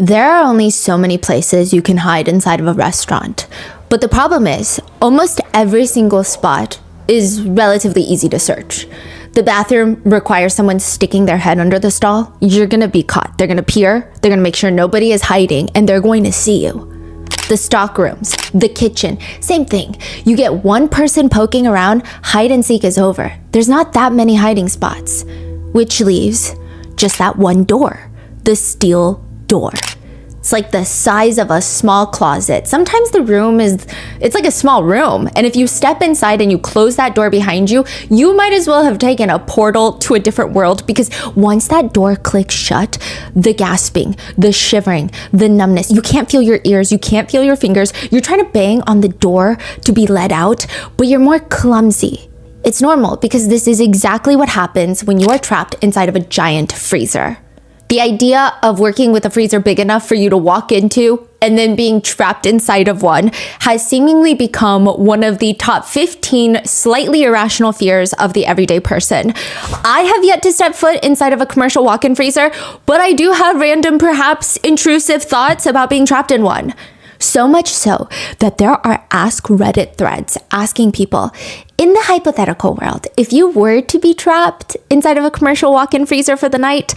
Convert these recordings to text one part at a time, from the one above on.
There are only so many places you can hide inside of a restaurant. But the problem is, almost every single spot is relatively easy to search. The bathroom requires someone sticking their head under the stall. You're gonna be caught. They're gonna peer, they're gonna make sure nobody is hiding, and they're going to see you. The stock rooms, the kitchen, same thing. You get one person poking around, hide and seek is over. There's not that many hiding spots, which leaves just that one door, the steel door. It's like the size of a small closet. Sometimes the room it's like a small room. And if you step inside and you close that door behind you, you might as well have taken a portal to a different world, because once that door clicks shut, the gasping, the shivering, the numbness, you can't feel your ears, you can't feel your fingers. You're trying to bang on the door to be let out, but you're more clumsy. It's normal, because this is exactly what happens when you are trapped inside of a giant freezer. The idea of working with a freezer big enough for you to walk into and then being trapped inside of one has seemingly become one of the top 15 slightly irrational fears of the everyday person. I have yet to step foot inside of a commercial walk-in freezer, but I do have random, perhaps intrusive thoughts about being trapped in one. So much so that there are Ask Reddit threads asking people, in the hypothetical world, if you were to be trapped inside of a commercial walk-in freezer for the night,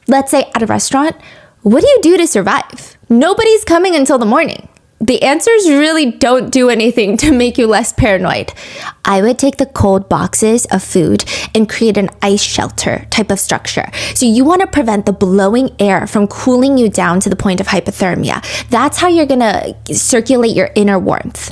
let's say at a restaurant, what do you do to survive? Nobody's coming until the morning. The answers really don't do anything to make you less paranoid. I would take the cold boxes of food and create an ice shelter type of structure. So you want to prevent the blowing air from cooling you down to the point of hypothermia. That's how you're gonna circulate your inner warmth.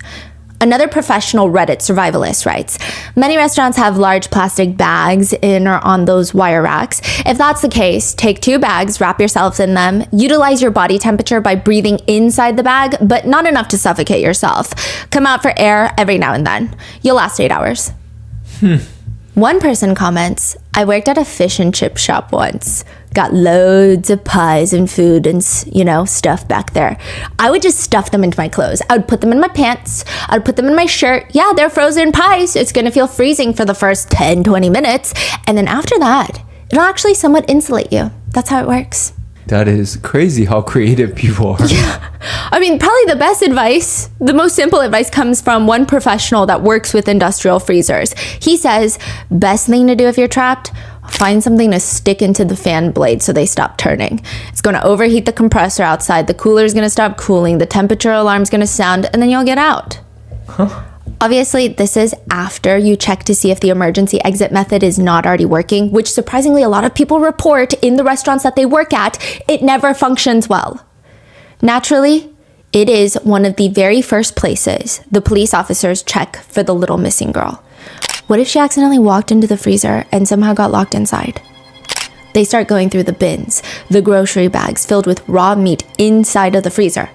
Another professional Reddit survivalist writes, many restaurants have large plastic bags in or on those wire racks. If that's the case, take 2 bags, wrap yourselves in them, utilize your body temperature by breathing inside the bag, but not enough to suffocate yourself. Come out for air every now and then. You'll last 8 hours. One person comments, I worked at a fish and chip shop once. Got loads of pies and food and, stuff back there. I would just stuff them into my clothes. I would put them in my pants. I would put them in my shirt. Yeah, they're frozen pies. It's going to feel freezing for the first 10, 20 minutes. And then after that, it'll actually somewhat insulate you. That's how it works. That is crazy how creative people are. Yeah. I mean, probably the best advice, the most simple advice comes from one professional that works with industrial freezers. He says, best thing to do if you're trapped, find something to stick into the fan blade so they stop turning. It's going to overheat the compressor outside. The cooler is going to stop cooling. The temperature alarm is going to sound, and then you'll get out. Obviously, this is after you check to see if the emergency exit method is not already working, which surprisingly a lot of people report in the restaurants that they work at. It never functions well. Naturally, it is one of the very first places the police officers check for the little missing girl. What if she accidentally walked into the freezer and somehow got locked inside? They start going through the bins, the grocery bags filled with raw meat inside of the freezer.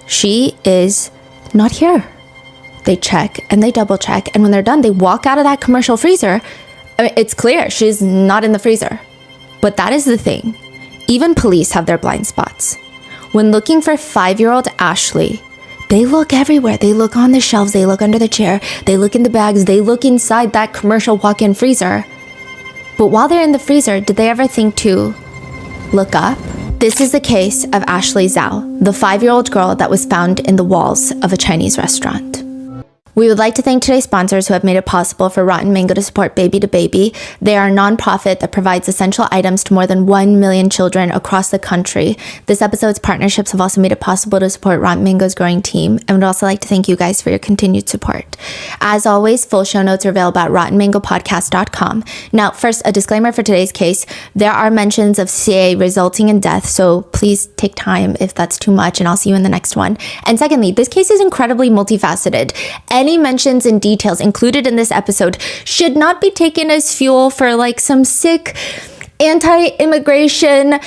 She is not here. They check and they double check, and when they're done, they walk out of that commercial freezer. I mean, it's clear she's not in the freezer. But that is the thing. Even police have their blind spots. When looking for 5-year-old Ashley, they look everywhere. They look on the shelves, they look under the chair, they look in the bags, they look inside that commercial walk-in freezer. But while they're in the freezer, did they ever think to look up? This is the case of Ashley Zhao, the 5-year-old girl that was found in the walls of a Chinese restaurant. We would like to thank today's sponsors who have made it possible for Rotten Mango to support Baby to Baby. They are a nonprofit that provides essential items to more than 1 million children across the country. This episode's partnerships have also made it possible to support Rotten Mango's growing team, and would also like to thank you guys for your continued support. As always, full show notes are available at rottenmangopodcast.com. Now, first, a disclaimer for today's case. There are mentions of CA resulting in death, so please take time if that's too much, and I'll see you in the next one. And secondly, this case is incredibly multifaceted. Any mentions and details included in this episode should not be taken as fuel for some sick anti-immigration,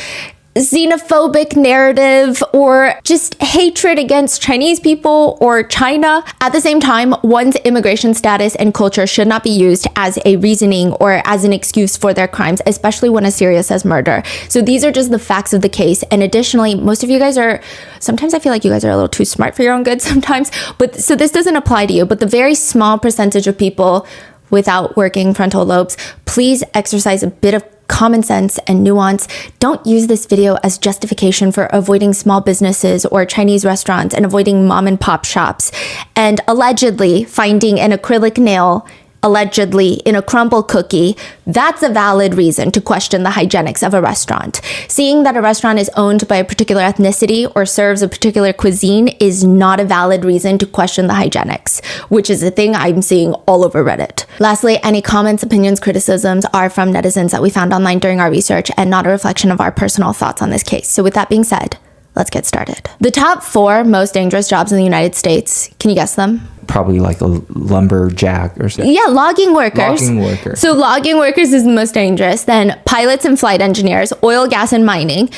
xenophobic narrative, or just hatred against Chinese people or China. At the same time, one's immigration status and culture should not be used as a reasoning or as an excuse for their crimes, especially when as serious as murder. So these are just the facts of the case. And additionally, most of you guys sometimes I feel like you guys are a little too smart for your own good sometimes, but so this doesn't apply to you, but the very small percentage of people without working frontal lobes, please exercise a bit of common sense and nuance. Don't use this video as justification for avoiding small businesses or Chinese restaurants and avoiding mom and pop shops and allegedly finding an acrylic nail allegedly in a crumble cookie. That's a valid reason to question the hygienics of a restaurant. Seeing that a restaurant is owned by a particular ethnicity or serves a particular cuisine is not a valid reason to question the hygienics, which is a thing I'm seeing all over Reddit. Lastly, any comments, opinions, criticisms are from netizens that we found online during our research and not a reflection of our personal thoughts on this case. So with that being said, let's get started. The top 4 most dangerous jobs in the United States, can you guess them? Probably like a lumberjack or something. Yeah, logging workers. Logging worker. So logging workers is the most dangerous. Then pilots and flight engineers, oil, gas, and mining.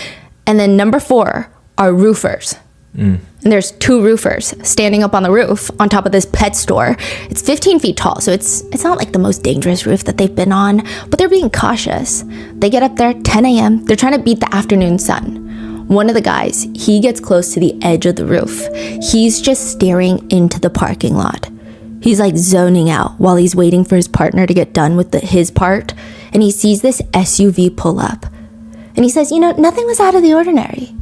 And then number 4 are roofers. And there's 2 roofers standing up on the roof on top of this pet store. It's 15 feet tall, so it's not like the most dangerous roof that they've been on, but they're being cautious. They get up there 10 a.m. They're trying to beat the afternoon sun. One of the guys, he gets close to the edge of the roof. He's just staring into the parking lot. He's like zoning out while he's waiting for his partner to get done with his part. And he sees this SUV pull up. And he says, nothing was out of the ordinary.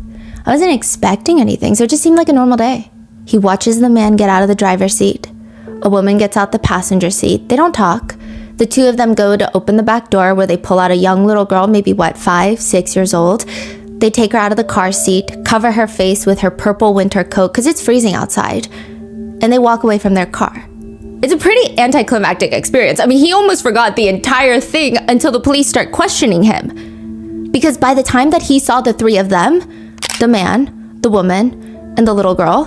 I wasn't expecting anything, so it just seemed like a normal day. He watches the man get out of the driver's seat. A woman gets out the passenger seat. They don't talk. The 2 of them go to open the back door where they pull out a young little girl, maybe 5, 6 years old. They take her out of the car seat, cover her face with her purple winter coat because it's freezing outside, and they walk away from their car. It's a pretty anticlimactic experience. I mean, he almost forgot the entire thing until the police start questioning him. Because by the time that he saw the 3 of them, the man, the woman, and the little girl,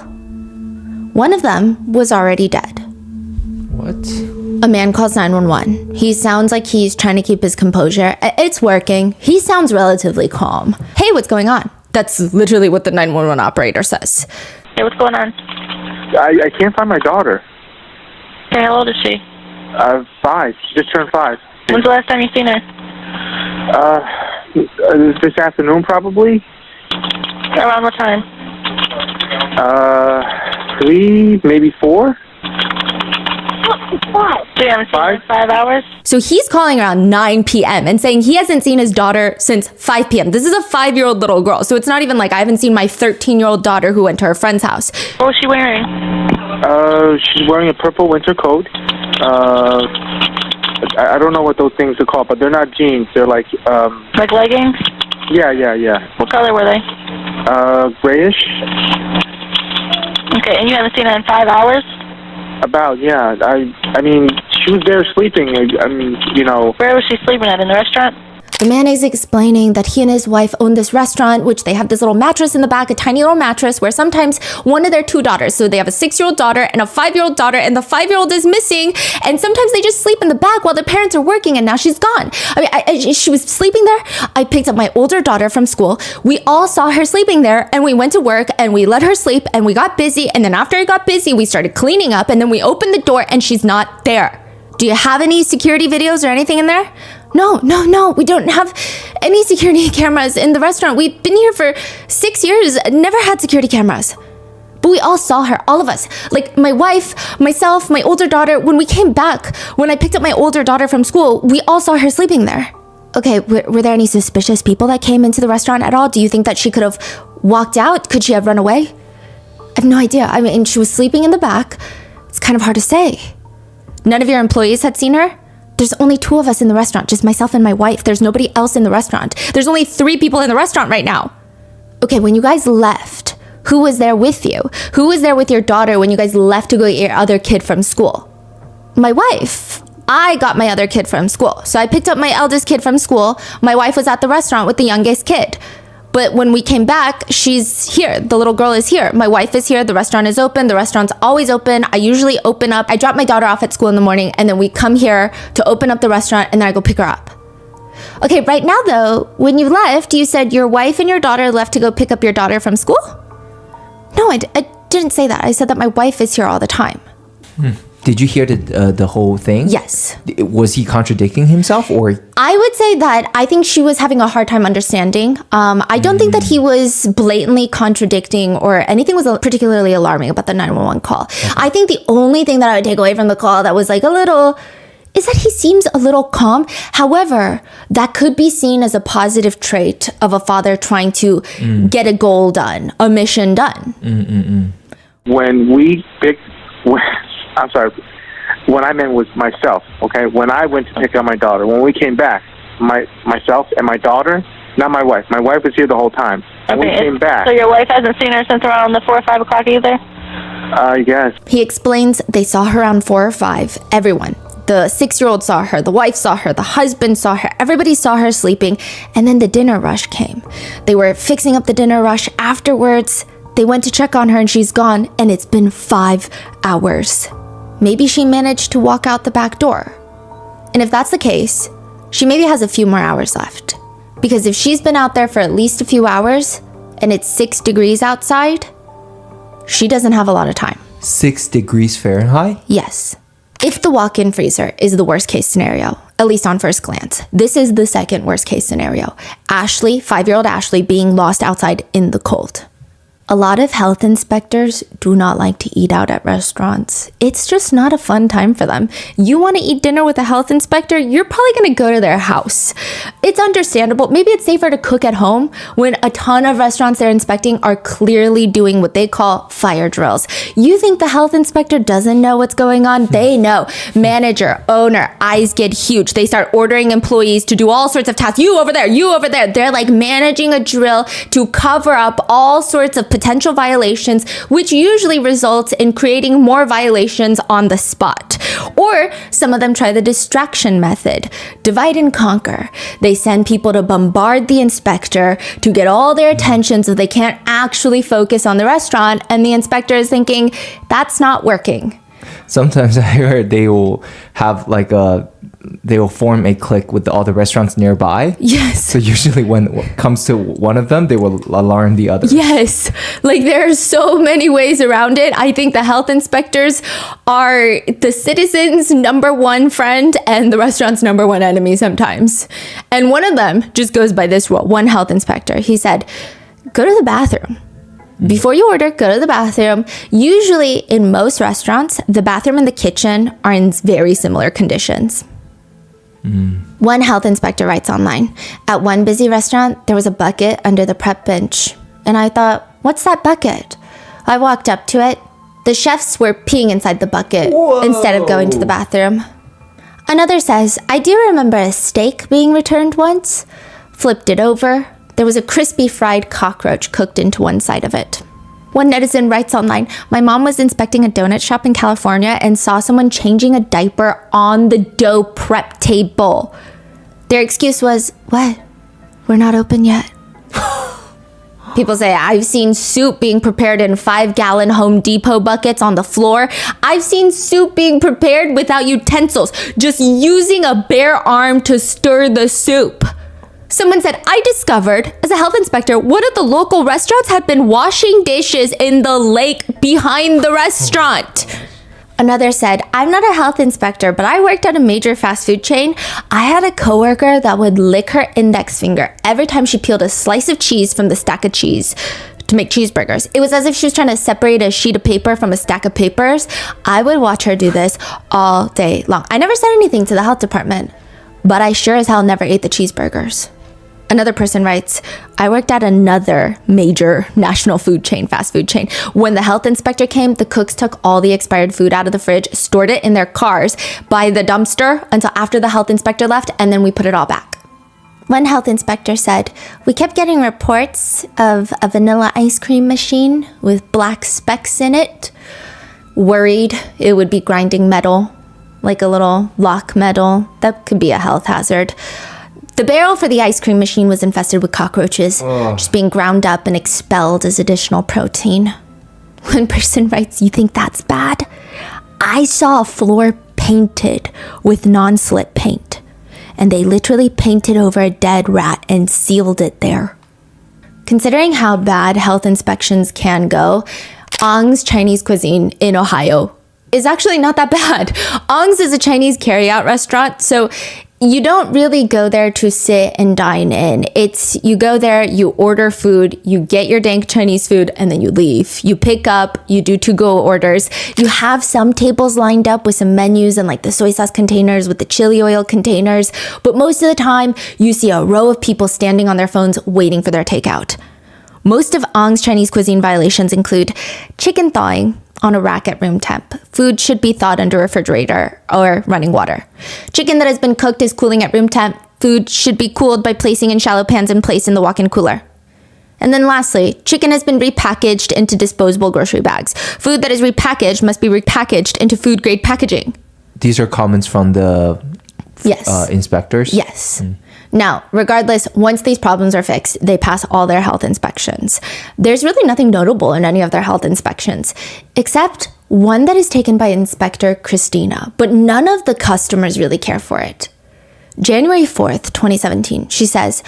one of them was already dead. What? A man calls 911. He sounds like he's trying to keep his composure. It's working. He sounds relatively calm. Hey, what's going on? That's literally what the 911 operator says. Hey, what's going on? I can't find my daughter. Hey, how old is she? 5. She just turned 5. When's the last time you seen her? This afternoon, probably. Around what time? 3, maybe 4. So you haven't seen her in 5 hours? So he's calling around 9 p.m. and saying he hasn't seen his daughter since 5 p.m. This is a 5-year-old little girl. So it's not even like I haven't seen my 13-year-old daughter who went to her friend's house. What was she wearing? She's wearing a purple winter coat. I don't know what those things are called, but they're not jeans. They're like... Like leggings? Yeah. What color were they? Grayish. Okay, and you haven't seen her in 5 hours? About, yeah. I mean, she was there sleeping. Where was she sleeping at? In the restaurant? The man is explaining that he and his wife own this restaurant, which they have this little mattress in the back, a tiny little mattress where sometimes one of their 2 daughters, so they have a 6-year-old daughter and a 5-year-old daughter, and the 5-year-old is missing, and sometimes they just sleep in the back while their parents are working, and now she's gone. She was sleeping there. I picked up my older daughter from school. We all saw her sleeping there, and we went to work, and we let her sleep, and we got busy, and then after I got busy, we started cleaning up, and then we opened the door, and she's not there. Do you have any security videos or anything in there? No. We don't have any security cameras in the restaurant. We've been here for 6 years, never had security cameras. But we all saw her, all of us. Like my wife, myself, my older daughter. When we came back, when I picked up my older daughter from school, we all saw her sleeping there. Okay, were there any suspicious people that came into the restaurant at all? Do you think that she could have walked out? Could she have run away? I have no idea. I mean, she was sleeping in the back. It's kind of hard to say. None of your employees had seen her? There's only 2 of us in the restaurant, just myself and my wife. There's nobody else in the restaurant. There's only 3 people in the restaurant right now. Okay, when you guys left, who was there with you? Who was there with your daughter when you guys left to go get your other kid from school? My wife. I got my other kid from school. So I picked up my eldest kid from school. My wife was at the restaurant with the youngest kid. But when we came back, she's here. The little girl is here. My wife is here. The restaurant is open. The restaurant's always open. I usually open up. I drop my daughter off at school in the morning, and then we come here to open up the restaurant, and then I go pick her up. Okay, right now, though, when you left, you said your wife and your daughter left to go pick up your daughter from school? No, I didn't say that. I said that my wife is here all the time. Did you hear the whole thing? Yes. Was he contradicting himself or? I would say that I think she was having a hard time understanding. I don't think that he was blatantly contradicting or anything was particularly alarming about the 911 call. Okay. I think the only thing that I would take away from the call that was like a little is that he seems a little calm. However, that could be seen as a positive trait of a father trying to get a goal done, a mission done. When I meant was myself, okay? When I went to pick up my daughter, when we came back, myself and my daughter, not my wife. My wife was here the whole time. When we came back. So your wife hasn't seen her since around the 4 or 5 o'clock either? Yes. He explains they saw her around 4 or 5. Everyone. The 6-year-old saw her, the wife saw her, the husband saw her, everybody saw her sleeping, and then the dinner rush came. They were fixing up the dinner rush. Afterwards, they went to check on her and she's gone, and it's been 5 hours. Maybe she managed to walk out the back door. And if that's the case, she maybe has a few more hours left. Because if she's been out there for at least a few hours, and it's 6 degrees outside, she doesn't have a lot of time. 6 degrees Fahrenheit? Yes. If the walk-in freezer is the worst case scenario, at least on first glance, this is the second worst case scenario. Ashley, 5-year-old Ashley, being lost outside in the cold. A lot of health inspectors do not like to eat out at restaurants. It's just not a fun time for them. You want to eat dinner with a health inspector, you're probably going to go to their house. It's understandable. Maybe it's safer to cook at home when a ton of restaurants they're inspecting are clearly doing what they call fire drills. You think the health inspector doesn't know what's going on? They know. Manager, owner, eyes get huge. They start ordering employees to do all sorts of tasks. You over there, you over there. They're like managing a drill to cover up all sorts of potential violations, which usually results in creating more violations on the spot. Or some of them try the distraction method, divide and conquer. They send people to bombard the inspector to get all their attention so they can't actually focus on the restaurant, and the inspector is thinking, that's not working. Sometimes I heard they will have they will form a clique with all the restaurants nearby. Yes. So usually when it comes to one of them, they will alarm the other. Yes. Like there are so many ways around it. I think the health inspectors are the citizens' number one friend and the restaurant's number one enemy sometimes. And one of them just goes by this rule. One health inspector, he said, go to the bathroom. Before you order, go to the bathroom. Usually in most restaurants, the bathroom and the kitchen are in very similar conditions. One health inspector writes online, at one busy restaurant, there was a bucket under the prep bench. And I thought, what's that bucket? I walked up to it. The chefs were peeing inside the bucket instead of going to the bathroom. Another says, I do remember a steak being returned once. Flipped it over. There was a crispy fried cockroach cooked into one side of it. One netizen writes online, my mom was inspecting a donut shop in California and saw someone changing a diaper on the dough prep table. Their excuse was, what? We're not open yet. People say, I've seen soup being prepared in 5-gallon Home Depot buckets on the floor. I've seen soup being prepared without utensils, just using a bare arm to stir the soup. Someone said, I discovered, as a health inspector, one of the local restaurants had been washing dishes in the lake behind the restaurant. Another said, I'm not a health inspector, but I worked at a major fast food chain. I had a coworker that would lick her index finger every time she peeled a slice of cheese from the stack of cheese to make cheeseburgers. It was as if she was trying to separate a sheet of paper from a stack of papers. I would watch her do this all day long. I never said anything to the health department, but I sure as hell never ate the cheeseburgers. Another person writes, I worked at another major national food chain, fast food chain. When the health inspector came, the cooks took all the expired food out of the fridge, stored it in their cars by the dumpster until after the health inspector left, and then we put it all back. One health inspector said, we kept getting reports of a vanilla ice cream machine with black specks in it. Worried it would be grinding metal, like a little lock metal. That could be a health hazard. The barrel for the ice cream machine was infested with cockroaches, just being ground up and expelled as additional protein. One person writes, you think that's bad? I saw a floor painted with non-slip paint, and they literally painted over a dead rat and sealed it there. Considering how bad health inspections can go, Ong's Chinese cuisine in Ohio is actually not that bad. Ong's is a Chinese carry-out restaurant, so You don't really go there to sit and dine in. You go there, you order food, you get your dank Chinese food, and then you leave. You pick up, you do to-go orders. You have some tables lined up with some menus and like the soy sauce containers with the chili oil containers. But most of the time, you see a row of people standing on their phones waiting for their takeout. Most of Ong's Chinese cuisine violations include chicken thawing on a rack at room temp. Food should be thawed under a refrigerator or running water. Chicken that has been cooked is cooling at room temp. Food should be cooled by placing in shallow pans and placed in the walk-in cooler. And then lastly, chicken has been repackaged into disposable grocery bags. Food that is repackaged must be repackaged into food-grade packaging. These are comments from the inspectors? Yes. Now, regardless, once these problems are fixed, they pass all their health inspections. There's really nothing notable in any of their health inspections, except one that is taken by Inspector Christina, but none of the customers really care for it. January 4th, 2017, she says,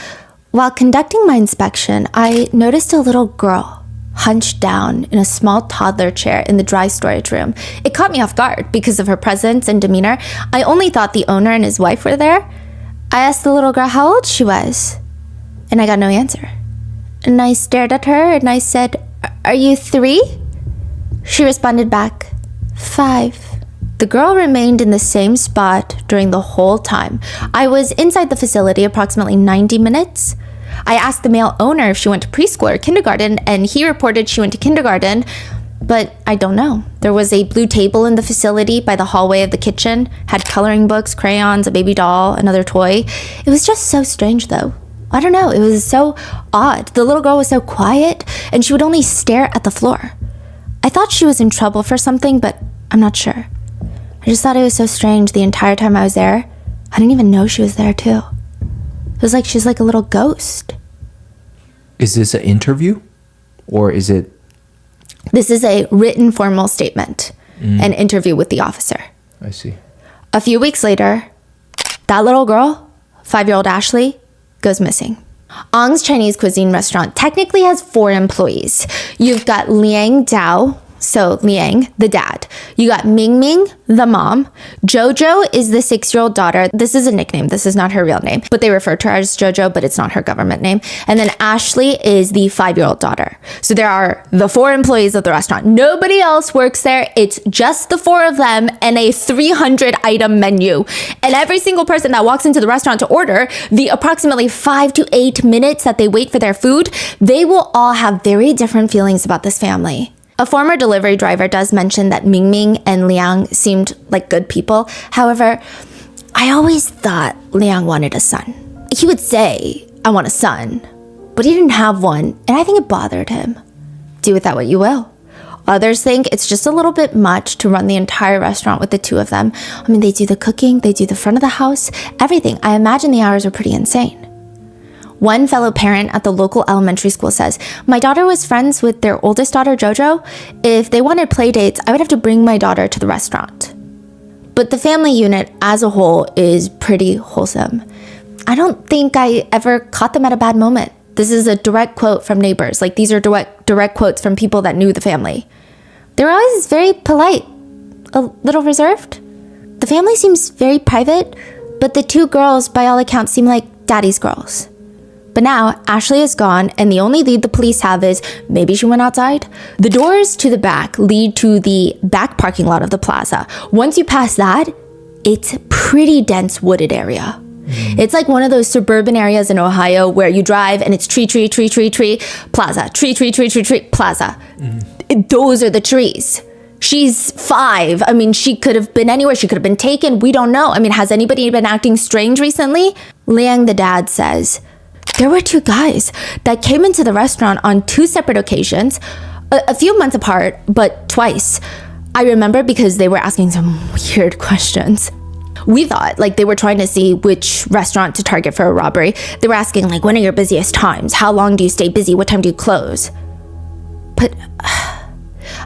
"While conducting my inspection, I noticed a little girl hunched down in a small toddler chair in the dry storage room. It caught me off guard because of her presence and demeanor. I only thought the owner and his wife were there. I asked the little girl how old she was, and I got no answer. And I stared at her and I said, 'Are you 3?' She responded back, 5. The girl remained in the same spot during the whole time. I was inside the facility approximately 90 minutes. I asked the male owner if she went to preschool or kindergarten, and he reported she went to kindergarten, but I don't know. There was a blue table in the facility by the hallway of the kitchen, had coloring books, crayons, a baby doll, another toy. It was just so strange though. I don't know, it was so odd. The little girl was so quiet, and she would only stare at the floor. I thought she was in trouble for something, but I'm not sure. I just thought it was so strange the entire time I was there. I didn't even know she was there too. It was like she's like a little ghost." Is this an interview? Or is it... This is a written formal statement, an interview with the officer. I see. A few weeks later, that little girl, 5-year-old Ashley, goes missing. Ong's Chinese cuisine restaurant technically has 4 employees. You've got Liang Dao, so Liang, the dad. You got Ming Ming, the mom. Jojo is the 6-year-old daughter. This is a nickname. This is not her real name, but they refer to her as Jojo, but it's not her government name. And then Ashley is the 5-year-old daughter. So there are the 4 employees of the restaurant. Nobody else works there. It's just the 4 of them and a 300-item menu. And every single person that walks into the restaurant to order, the approximately 5 to 8 minutes that they wait for their food, they will all have very different feelings about this family. A former delivery driver does mention that Ming Ming and Liang seemed like good people. However, I always thought Liang wanted a son. He would say, "I want a son," but he didn't have one, and I think it bothered him. Do with that what you will. Others think it's just a little bit much to run the entire restaurant with the 2 of them. I mean, they do the cooking, they do the front of the house, everything. I imagine the hours are pretty insane. One fellow parent at the local elementary school says, "My daughter was friends with their oldest daughter, Jojo. If they wanted play dates, I would have to bring my daughter to the restaurant." But the family unit as a whole is pretty wholesome. I don't think I ever caught them at a bad moment. This is a direct quote from neighbors. Like, these are direct quotes from people that knew the family. They were always very polite, a little reserved. The family seems very private, but the 2 girls, by all accounts, seem like daddy's girls. But now, Ashley is gone, and the only lead the police have is maybe she went outside. The doors to the back lead to the back parking lot of the plaza. Once you pass that, it's a pretty dense wooded area. It's like one of those suburban areas in Ohio where you drive and it's tree, plaza, tree, plaza. Those are the trees. She's 5. I mean, she could have been anywhere. She could have been taken. We don't know. I mean, has anybody been acting strange recently? Liang, the dad, says, "There were 2 guys that came into the restaurant on 2 separate occasions, a few months apart, but twice. I remember because they were asking some weird questions. We thought like they were trying to see which restaurant to target for a robbery. They were asking like, when are your busiest times? How long do you stay busy? What time do you close?" But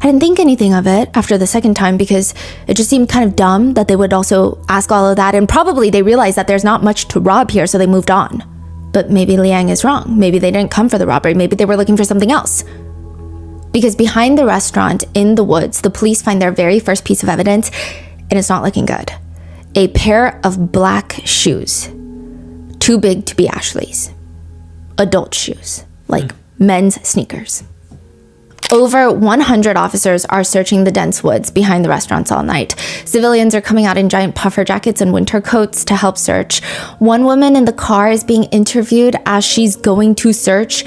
I didn't think anything of it after the second time because it just seemed kind of dumb that they would also ask all of that, and probably they realized that there's not much to rob here, so they moved on. But maybe Liang is wrong. Maybe they didn't come for the robbery. Maybe they were looking for something else. Because behind the restaurant in the woods, the police find their very first piece of evidence, and it's not looking good. a pair of black shoes, too big to be Ashley's. Adult shoes, like men's sneakers. Over 100 officers are searching the dense woods behind the restaurants all night. Civilians are coming out in giant puffer jackets and winter coats to help search. One woman in the car is being interviewed as she's going to search.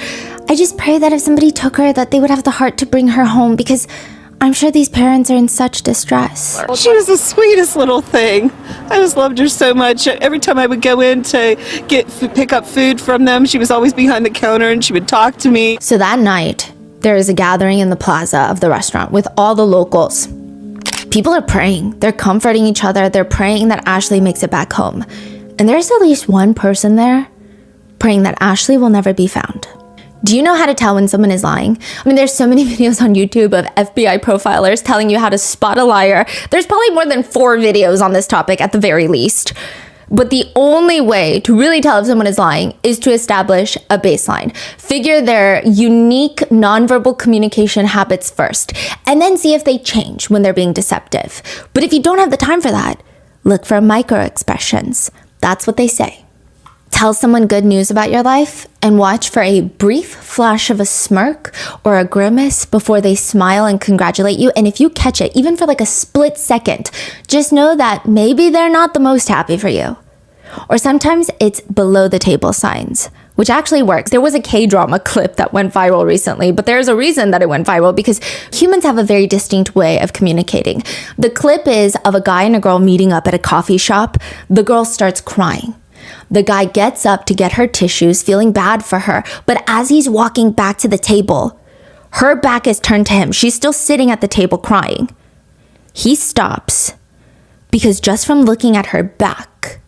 I just pray that if somebody took her, that they would have the heart to bring her home, because I'm sure these parents are in such distress. She was the sweetest little thing. I just loved her so much. Every time I would go in to pick up food from them, she was always behind the counter and she would talk to me. So that night, there is a gathering in the plaza of the restaurant with all the locals. People are praying. They're comforting each other. They're praying that Ashley makes it back home. And there's at least one person there praying that Ashley will never be found. Do you know how to tell when someone is lying? I mean, there's so many videos on YouTube of FBI profilers telling you how to spot a liar. There's probably more than 4 videos on this topic at the very least. But the only way to really tell if someone is lying is to establish a baseline. Figure their unique nonverbal communication habits first, and then see if they change when they're being deceptive. But if you don't have the time for that, look for micro expressions. That's what they say. Tell someone good news about your life and watch for a brief flash of a smirk or a grimace before they smile and congratulate you. And if you catch it, even for like a split second, just know that maybe they're not the most happy for you. Or sometimes it's below the table signs, which actually works. There was a K-drama clip that went viral recently, but there's a reason that it went viral, because humans have a very distinct way of communicating. The clip is of a guy and a girl meeting up at a coffee shop. The girl starts crying. The guy gets up to get her tissues, feeling bad for her. But as he's walking back to the table, her back is turned to him. She's still sitting at the table crying. He stops because just from looking at her back,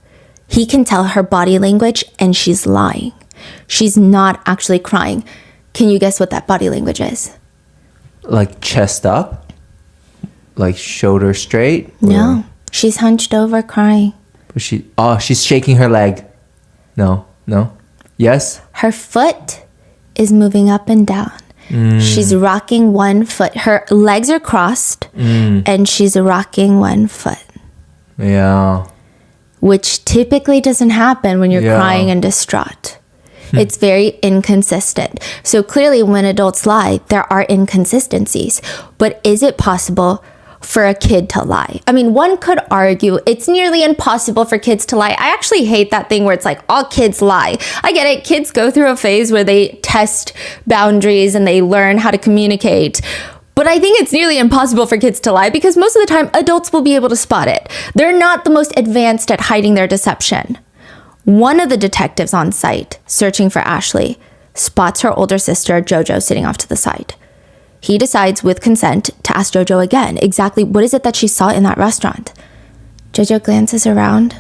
he can tell her body language and she's lying. She's not actually crying. Can you guess what that body language is? Like chest up? Like shoulder straight? No, she's hunched over crying. She's shaking her leg. No. Yes? Her foot is moving up and down. She's rocking one foot. Her legs are crossed and she's rocking one foot. Yeah. Which typically doesn't happen when you're crying and distraught. It's very inconsistent. So clearly when adults lie, there are inconsistencies. But is it possible for a kid to lie? I mean, one could argue it's nearly impossible for kids to lie. I actually hate that thing where it's like all kids lie. I get it. Kids go through a phase where they test boundaries and they learn how to communicate. But I think it's nearly impossible for kids to lie because most of the time adults will be able to spot it. They're not the most advanced at hiding their deception. One of the detectives on site searching for Ashley spots her older sister, Jojo, sitting off to the side. He decides with consent to ask Jojo again exactly what is it that she saw in that restaurant. Jojo glances around.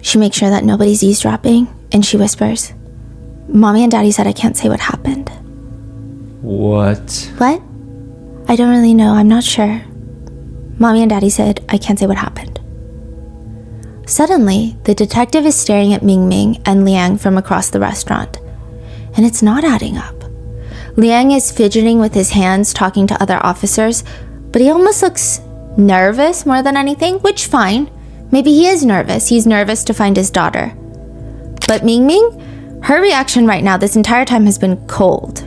She makes sure that nobody's eavesdropping, and she whispers, "Mommy and Daddy said I can't say what happened." What? What? I don't really know. I'm not sure. Mommy and Daddy said I can't say what happened. Suddenly, the detective is staring at Ming Ming and Liang from across the restaurant, and it's not adding up. Liang is fidgeting with his hands, talking to other officers, but he almost looks nervous more than anything, which fine. Maybe he is nervous. He's nervous to find his daughter. But Ming Ming, her reaction right now this entire time has been cold.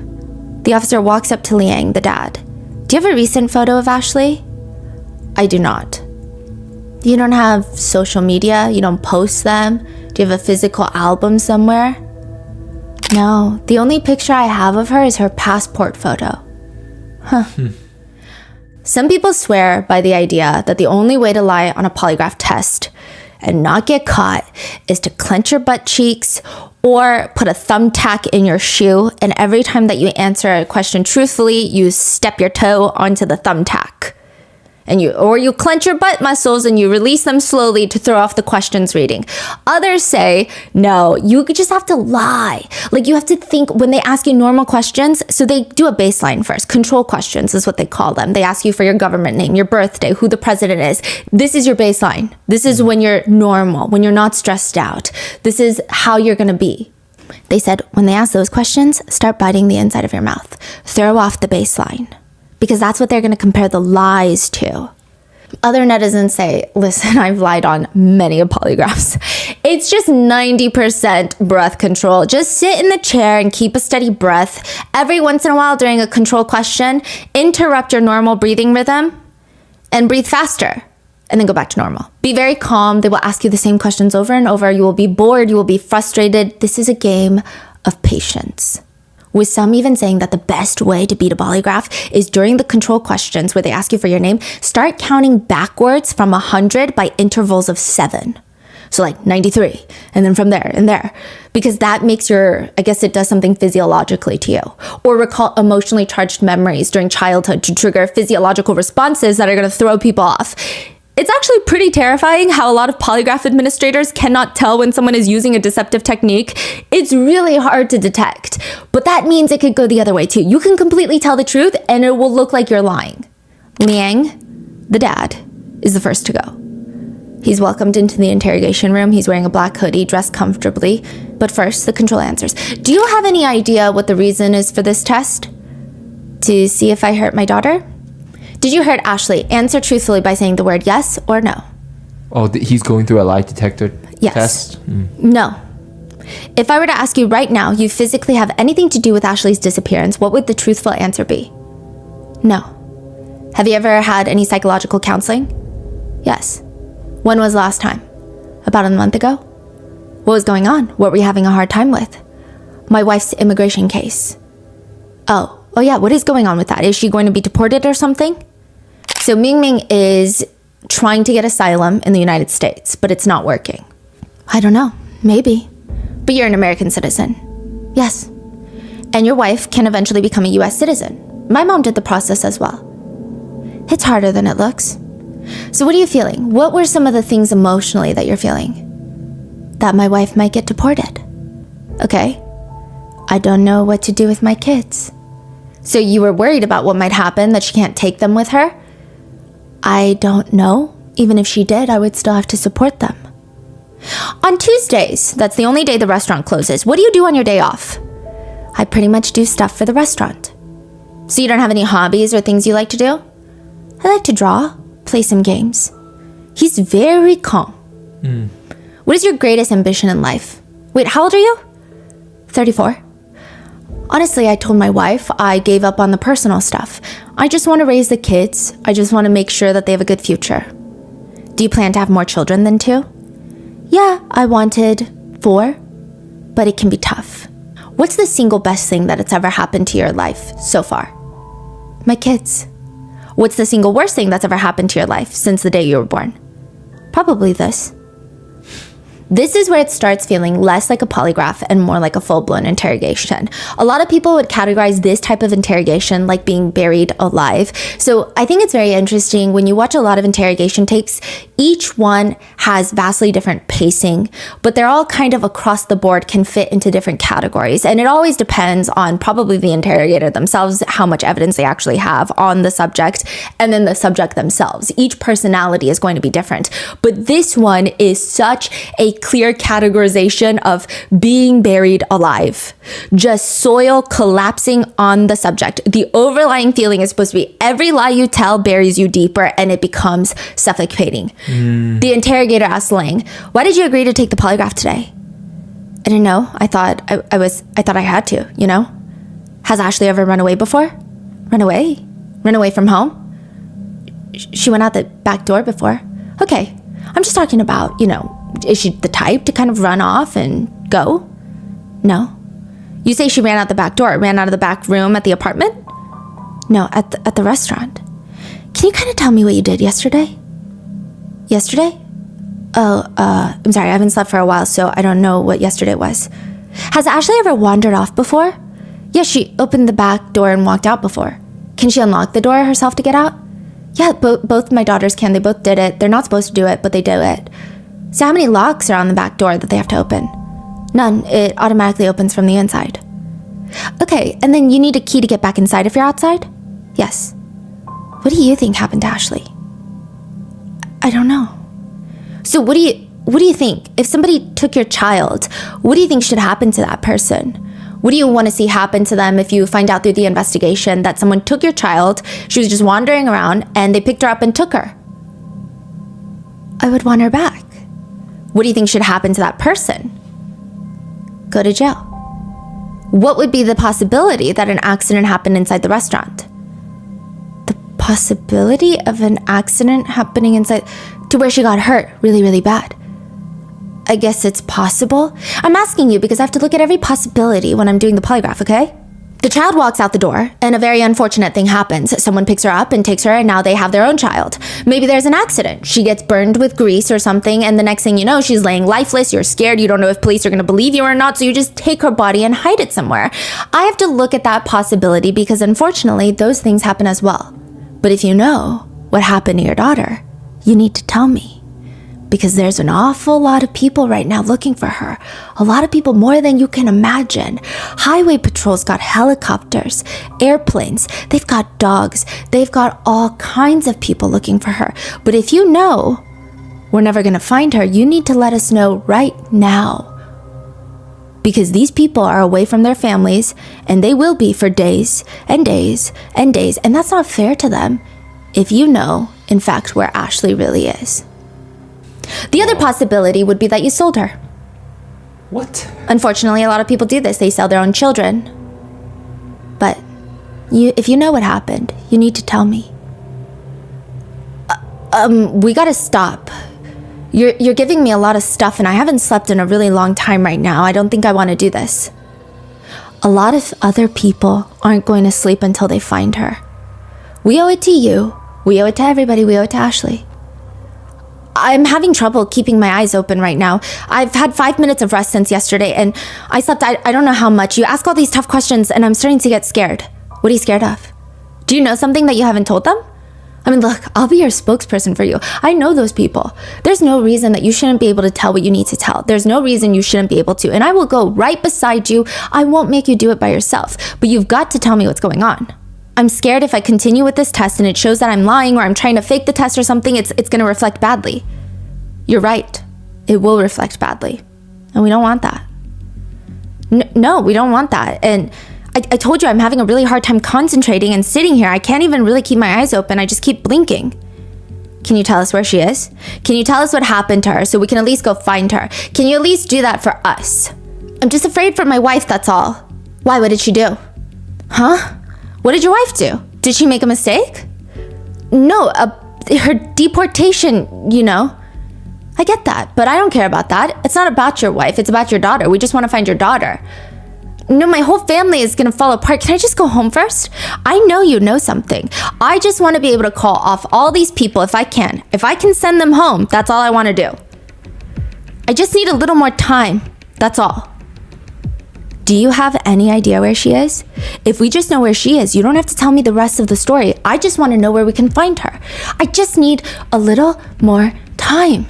The officer walks up to Liang, the dad. "Do you have a recent photo of Ashley?" "I do not." "You don't have social media? You don't post them? Do you have a physical album somewhere?" "No, the only picture I have of her is her passport photo." Huh. Some people swear by the idea that the only way to lie on a polygraph test and not get caught is to clench your butt cheeks or put a thumbtack in your shoe, and every time that you answer a question truthfully, you step your toe onto the thumbtack. And you clench your butt muscles and you release them slowly to throw off the questions reading. Others say, no, you just have to lie. Like you have to think when they ask you normal questions. So they do a baseline first. Control questions is what they call them. They ask you for your government name, your birthday, who the president is. This is your baseline. This is when you're normal, when you're not stressed out. This is how you're going to be. They said, when they ask those questions, start biting the inside of your mouth. Throw off the baseline. Because that's what they're going to compare the lies to. Other netizens say, listen, I've lied on many a polygraphs. It's just 90% breath control. Just sit in the chair and keep a steady breath. Every once in a while during a control question, interrupt your normal breathing rhythm and breathe faster and then go back to normal. Be very calm. They will ask you the same questions over and over. You will be bored. You will be frustrated. This is a game of patience. With some even saying that the best way to beat a polygraph is during the control questions where they ask you for your name, start counting backwards from 100 by intervals of 7. So like 93, and then from there and there. Because that makes I guess it does something physiologically to you. Or recall emotionally charged memories during childhood to trigger physiological responses that are gonna throw people off. It's actually pretty terrifying how a lot of polygraph administrators cannot tell when someone is using a deceptive technique. It's really hard to detect, but that means it could go the other way too. You can completely tell the truth and it will look like you're lying. Liang, the dad, is the first to go. He's welcomed into the interrogation room. He's wearing a black hoodie, dressed comfortably. But first, the control answers. Do you have any idea what the reason is for this test? To see if I hurt my daughter? Did you hurt Ashley? Answer truthfully by saying the word yes or no. Oh, he's going through a lie detector Yes. test? No. If I were to ask you right now, you physically have anything to do with Ashley's disappearance, what would the truthful answer be? No. Have you ever had any psychological counseling? Yes. When was the last time? About a month ago? What was going on? What were you having a hard time with? My wife's immigration case. Oh yeah, what is going on with that? Is she going to be deported or something? So Ming Ming is trying to get asylum in the United States, but it's not working. I don't know, maybe. But you're an American citizen. Yes. And your wife can eventually become a US citizen. My mom did the process as well. It's harder than it looks. So what are you feeling? What were some of the things emotionally that you're feeling? That my wife might get deported. Okay. I don't know what to do with my kids. So you were worried about what might happen, that she can't take them with her? I don't know. Even if she did, I would still have to support them. On Tuesdays, that's the only day the restaurant closes. What do you do on your day off? I pretty much do stuff for the restaurant. So you don't have any hobbies or things you like to do? I like to draw, play some games. He's very calm. What is your greatest ambition in life? Wait, how old are you? 34. Honestly, I told my wife I gave up on the personal stuff. I just want to raise the kids. I just want to make sure that they have a good future. Do you plan to have more children than 2? Yeah, I wanted 4, but it can be tough. What's the single best thing that it's ever happened to your life so far? My kids. What's the single worst thing that's ever happened to your life since the day you were born? Probably this. This is where it starts feeling less like a polygraph and more like a full-blown interrogation. A lot of people would categorize this type of interrogation like being buried alive. So I think it's very interesting when you watch a lot of interrogation tapes, each one has vastly different pacing, but they're all kind of across the board can fit into different categories. And it always depends on probably the interrogator themselves, how much evidence they actually have on the subject, and then the subject themselves. Each personality is going to be different. But this one is such a clear categorization of being buried alive. Just soil collapsing on the subject. The overlying feeling is supposed to be every lie you tell buries you deeper and it becomes suffocating. The interrogator asked Lang, why did you agree to take the polygraph today? I didn't know. I thought I had to, you know? Has Ashley ever run away before? Run away? Run away from home? She went out the back door before. Okay. I'm just talking about, you know, is she the type to kind of run off and go? No. You say she ran out the back door, ran out of the back room at the apartment? No, at the restaurant. Can you kind of tell me what you did yesterday? Yesterday? Oh, I'm sorry, I haven't slept for a while, so I don't know what yesterday was. Has Ashley ever wandered off before? Yeah, she opened the back door and walked out before. Can she unlock the door herself to get out? Yeah, both my daughters can. They both did it. They're not supposed to do it, but they do it. So how many locks are on the back door that they have to open? None. It automatically opens from the inside. Okay, and then you need a key to get back inside if you're outside? Yes. What do you think happened to Ashley? I don't know. So what do you think? If somebody took your child, what do you think should happen to that person? What do you want to see happen to them if you find out through the investigation that someone took your child, she was just wandering around, and they picked her up and took her? I would want her back. What do you think should happen to that person? Go to jail. What would be the possibility that an accident happened inside the restaurant? The possibility of an accident happening inside to where she got hurt really, really bad. I guess it's possible. I'm asking you because I have to look at every possibility when I'm doing the polygraph, okay? The child walks out the door, and a very unfortunate thing happens. Someone picks her up and takes her, and now they have their own child. Maybe there's an accident. She gets burned with grease or something, and the next thing you know, she's laying lifeless. You're scared. You don't know if police are going to believe you or not, so you just take her body and hide it somewhere. I have to look at that possibility because, unfortunately, those things happen as well. But if you know what happened to your daughter, you need to tell me. Because there's an awful lot of people right now looking for her. A lot of people, more than you can imagine. Highway patrol's got helicopters, airplanes, they've got dogs, they've got all kinds of people looking for her. But if you know we're never gonna find her, you need to let us know right now. Because these people are away from their families, and they will be for days and days and days, and that's not fair to them if you know, in fact, where Ashley really is. The other possibility would be that you sold her. What? Unfortunately, a lot of people do this. They sell their own children. But if you know what happened, you need to tell me. We gotta stop. You're giving me a lot of stuff, and I haven't slept in a really long time right now. I don't think I want to do this. A lot of other people aren't going to sleep until they find her. We owe it to you. We owe it to everybody. We owe it to Ashley. I'm having trouble keeping my eyes open right now. I've had 5 minutes of rest since yesterday, and I slept, I don't know how much. You ask all these tough questions, and I'm starting to get scared. What are you scared of? Do you know something that you haven't told them? I mean, look, I'll be your spokesperson for you. I know those people. There's no reason that you shouldn't be able to tell what you need to tell. There's no reason you shouldn't be able to, and I will go right beside you. I won't make you do it by yourself, but you've got to tell me what's going on. I'm scared if I continue with this test and it shows that I'm lying or I'm trying to fake the test or something, it's going to reflect badly. You're right. It will reflect badly. And we don't want that. No, we don't want that. And I told you I'm having a really hard time concentrating and sitting here. I can't even really keep my eyes open. I just keep blinking. Can you tell us where she is? Can you tell us what happened to her so we can at least go find her? Can you at least do that for us? I'm just afraid for my wife, that's all. Why? What did she do? Huh? What did your wife do? Did she make a mistake? No, her deportation, you know. I get that, but I don't care about that. It's not about your wife, it's about your daughter. We just want to find your daughter. No, my whole family is gonna fall apart. Can I just go home first? I know you know something. I just want to be able to call off all these people if I can. If I can send them home, that's all I want to do. I just need a little more time, that's all. Do you have any idea where she is? If we just know where she is, you don't have to tell me the rest of the story. I just want to know where we can find her. I just need a little more time.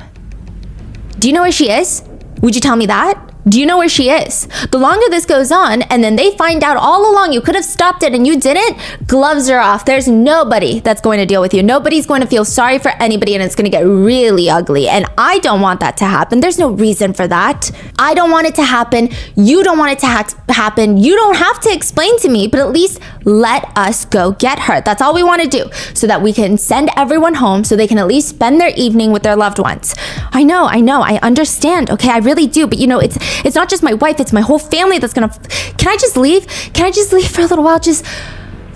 Do you know where she is? Would you tell me that? Do you know where she is? The longer this goes on, and then they find out all along you could have stopped it and you didn't, gloves are off. There's nobody that's going to deal with you. Nobody's going to feel sorry for anybody, and it's going to get really ugly. And I don't want that to happen. There's no reason for that. I don't want it to happen. You don't want it to happen. You don't have to explain to me, but at least let us go get her. That's all we want to do, so that we can send everyone home so they can at least spend their evening with their loved ones. I know, I understand, okay? I really do, but you know, it's not just my wife, it's my whole family that's gonna... Can I just leave? Can I just leave for a little while? Just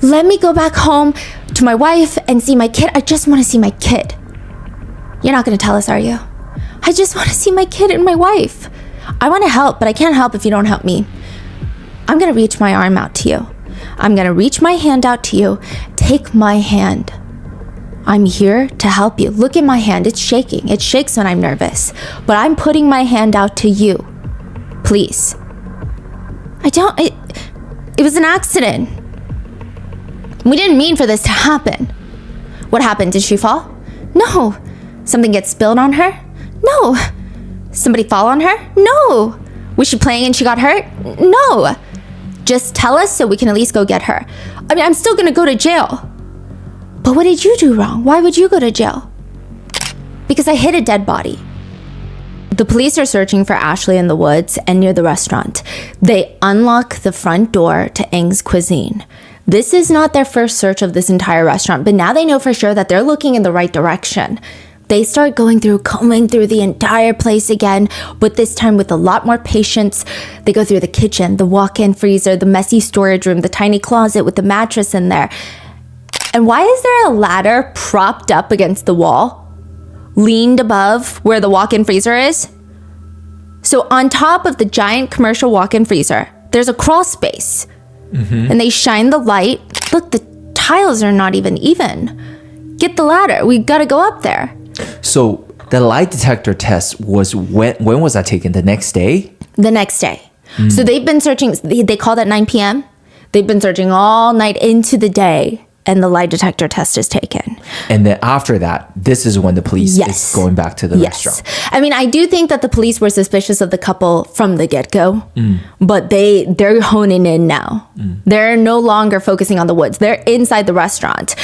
let me go back home to my wife and see my kid. I just want to see my kid. You're not gonna tell us, are you? I just want to see my kid and my wife. I want to help, but I can't help if you don't help me. I'm gonna reach my arm out to you. I'm gonna reach my hand out to you. Take my hand. I'm here to help you. Look at my hand, it's shaking. It shakes when I'm nervous, but I'm putting my hand out to you. Please. It was an accident. We didn't mean for this to happen. What happened? Did she fall? No. Something get spilled on her? No. Somebody fall on her? No. Was she playing and she got hurt? No. Just tell us so we can at least go get her. I mean, I'm still gonna go to jail. But what did you do wrong? Why would you go to jail? Because I hit a dead body. The police are searching for Ashley in the woods and near the restaurant. They unlock the front door to Eng's Cuisine. This is not their first search of this entire restaurant, but now they know for sure that they're looking in the right direction. They start combing through the entire place again, but this time with a lot more patience. They go through the kitchen, the walk-in freezer, the messy storage room, the tiny closet with the mattress in there. And why is there a ladder propped up against the wall, leaned above where the walk-in freezer is? So on top of the giant commercial walk-in freezer, there's a crawl space. And they shine the light. Look, the tiles are not even. Get the ladder. We gotta go up there. So the lie detector test was when was that taken? The next day? The next day. So they've been searching. They called at 9 p.m. They've been searching all night into the day, and the lie detector test is taken. And then after that, this is when the police is going back to the restaurant. I mean, I do think that the police were suspicious of the couple from the get-go, but they're honing in now. They're no longer focusing on the woods. They're inside the restaurant.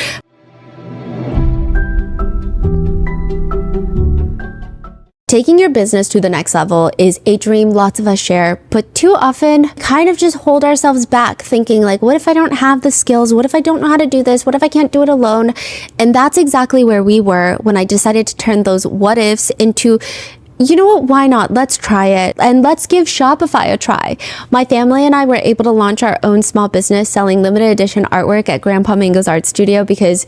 Taking your business to the next level is a dream lots of us share, but too often kind of just hold ourselves back thinking like, what if I don't have the skills? What if I don't know how to do this? What if I can't do it alone? And that's exactly where we were when I decided to turn those what ifs into, you know what, why not? Let's try it. And let's give Shopify a try. My family and I were able to launch our own small business selling limited edition artwork at Grandpa Mingo's art studio because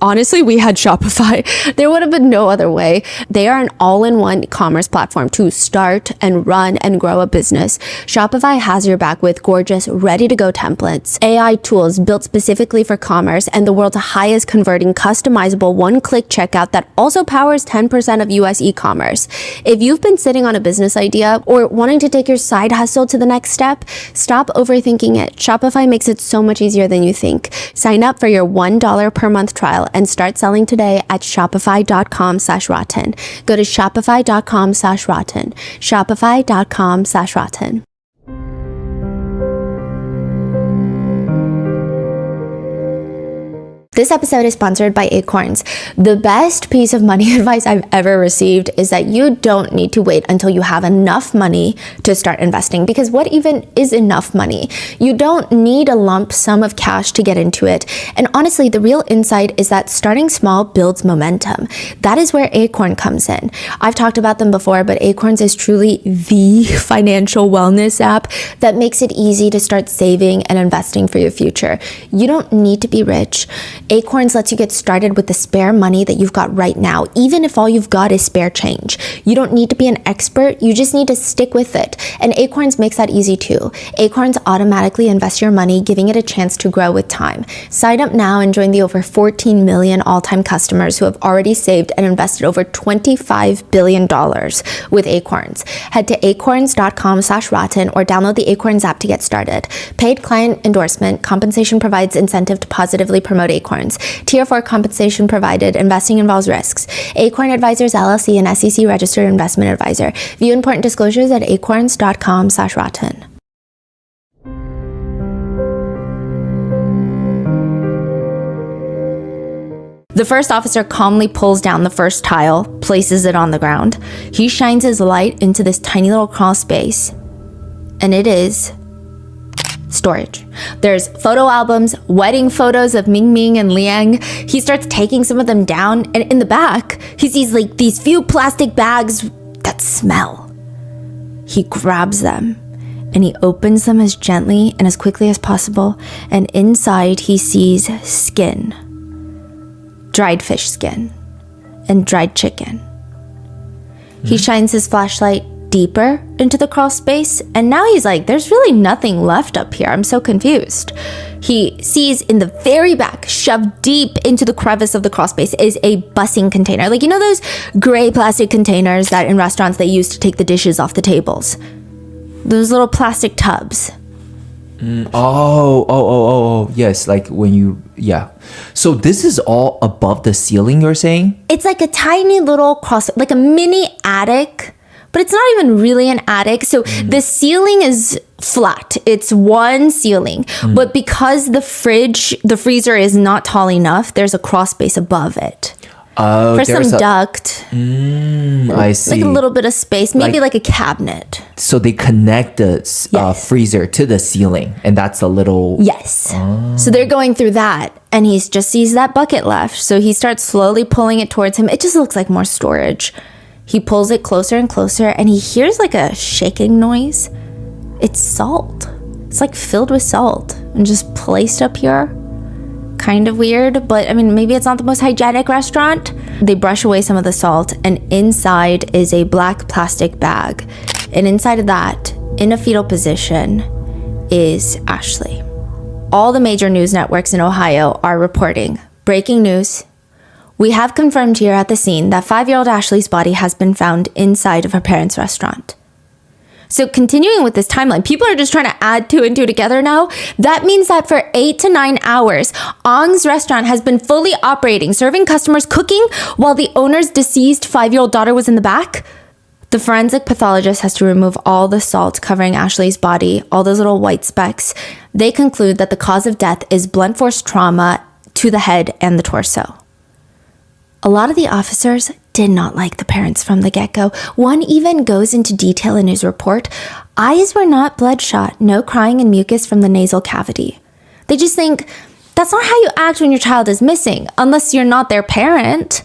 honestly, we had Shopify. There would have been no other way. They are an all-in-one commerce platform to start and run and grow a business. Shopify has your back with gorgeous, ready-to-go templates, AI tools built specifically for commerce, and the world's highest converting customizable one-click checkout that also powers 10% of US e-commerce. If you've been sitting on a business idea or wanting to take your side hustle to the next step, stop overthinking it. Shopify makes it so much easier than you think. Sign up for your $1 per month trial and start selling today at shopify.com/rotten. Go to shopify.com/rotten. Shopify.com/rotten. This episode is sponsored by Acorns. The best piece of money advice I've ever received is that you don't need to wait until you have enough money to start investing, because what even is enough money? You don't need a lump sum of cash to get into it. And honestly, the real insight is that starting small builds momentum. That is where Acorn comes in. I've talked about them before, but Acorns is truly the financial wellness app that makes it easy to start saving and investing for your future. You don't need to be rich. Acorns lets you get started with the spare money that you've got right now, even if all you've got is spare change. You don't need to be an expert, you just need to stick with it. And Acorns makes that easy too. Acorns automatically invests your money, giving it a chance to grow with time. Sign up now and join the over 14 million all-time customers who have already saved and invested over $25 billion with Acorns. Head to acorns.com/rotten or download the Acorns app to get started. Paid client endorsement. Compensation provides incentive to positively promote Acorns. Tier 4 compensation provided. Investing involves risks. Acorn Advisors LLC, an SEC registered investment advisor. View important disclosures at acorns.com/rotten. The first officer calmly pulls down the first tile, places it on the ground. He shines his light into this tiny little crawl space, and it is storage. There's photo albums, wedding photos of Ming Ming and Liang. He starts taking some of them down, and in the back, he sees like these few plastic bags that smell. He grabs them and he opens them as gently and as quickly as possible, and inside he sees skin. Dried fish skin and dried chicken. He shines his flashlight deeper into the crawl space, and now he's like, there's really nothing left up here. I'm so confused. He sees in the very back, shoved deep into the crevice of the crawl space, is a bussing container. Like, you know those gray plastic containers that in restaurants they use to take the dishes off the tables? Those little plastic tubs. Oh, yes. Like when you, yeah. So this is all above the ceiling, you're saying? It's like a tiny little like a mini attic, but it's not even really an attic. So the ceiling is flat. It's one ceiling, but because the freezer is not tall enough, there's a crawl space above it. Oh, for some there's duct. I see. Like a little bit of space, maybe like a cabinet. So they connect the Yes. freezer to the ceiling, and that's a little. Yes. So they're going through that, and he just sees that bucket left. So he starts slowly pulling it towards him. It just looks like more storage. He pulls it closer and closer, and he hears like a shaking noise. It's salt. It's like filled with salt and just placed up here. Kind of weird, but I mean, maybe it's not the most hygienic restaurant. They brush away some of the salt, and inside is a black plastic bag. And inside of that, in a fetal position, is Ashley. All the major news networks in Ohio are reporting breaking news. We have confirmed here at the scene that 5-year-old Ashley's body has been found inside of her parents' restaurant. So continuing with this timeline, people are just trying to add 2 and 2 together now. That means that for 8 to 9 hours, Ong's restaurant has been fully operating, serving customers, cooking, while the owner's deceased 5-year-old daughter was in the back. The forensic pathologist has to remove all the salt covering Ashley's body, all those little white specks. They conclude that the cause of death is blunt force trauma to the head and the torso. A lot of the officers did not like the parents from the get-go. One even goes into detail in his report. Eyes were not bloodshot, no crying and mucus from the nasal cavity. They just think, that's not how you act when your child is missing, unless you're not their parent.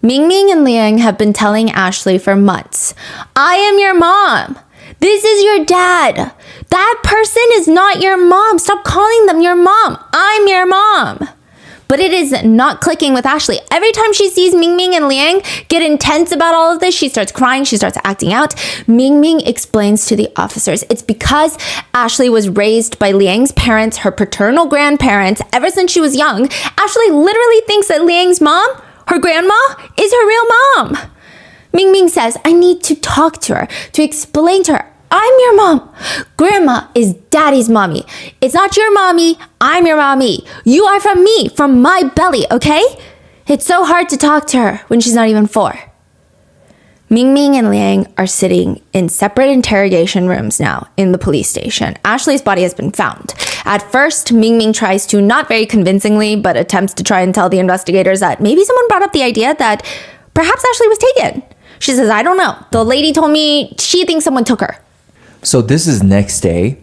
Ming and Liang have been telling Ashley for months, I am your mom. This is your dad. That person is not your mom. Stop calling them your mom. I'm your mom. But it is not clicking with Ashley. Every time she sees Ming and Liang get intense about all of this, she starts crying, she starts acting out. Ming explains to the officers it's because Ashley was raised by Liang's parents, her paternal grandparents, ever since she was young. Ashley literally thinks that Liang's mom, her grandma, is her real mom. Ming says, I need to talk to her, to explain to her, I'm your mom. Grandma is daddy's mommy. It's not your mommy. I'm your mommy. You are from me, from my belly, okay? It's so hard to talk to her when she's not even 4. Ming and Liang are sitting in separate interrogation rooms now in the police station. Ashley's body has been found. At first, Ming tries to, not very convincingly, but attempts to try and tell the investigators that maybe someone brought up the idea that perhaps Ashley was taken. She says, I don't know. The lady told me she thinks someone took her. So this is next day.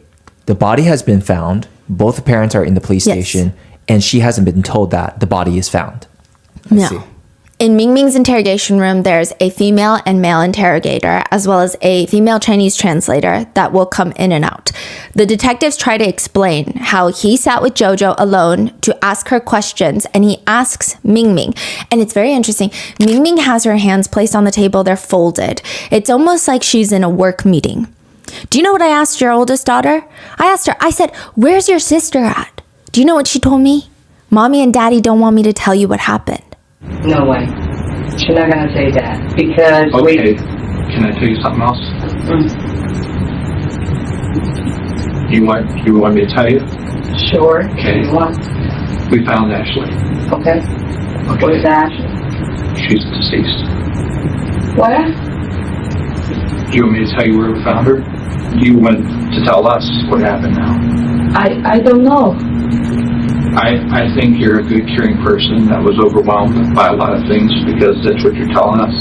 The body has been found. Both the parents are in the police station, and she hasn't been told that the body is found. I see. In Ming's interrogation room, there's a female and male interrogator, as well as a female Chinese translator that will come in and out. The detectives try to explain how he sat with Jojo alone to ask her questions, and he asks Ming. And it's very interesting. Ming has her hands placed on the table. They're folded. It's almost like she's in a work meeting. Do you know what I asked your oldest daughter? I asked her, I said, where's your sister at? Do you know what she told me? Mommy and Daddy don't want me to tell you what happened. No way. She's not going to say that because Okay. Can I tell you something else? You want me to tell you? Sure. Okay. What? We found Ashley. Okay. What is that? She's deceased. What? Do you want me to tell you where we found her? You want to tell us what happened now? I don't know. I think you're a good, caring person that was overwhelmed by a lot of things because that's what you're telling us.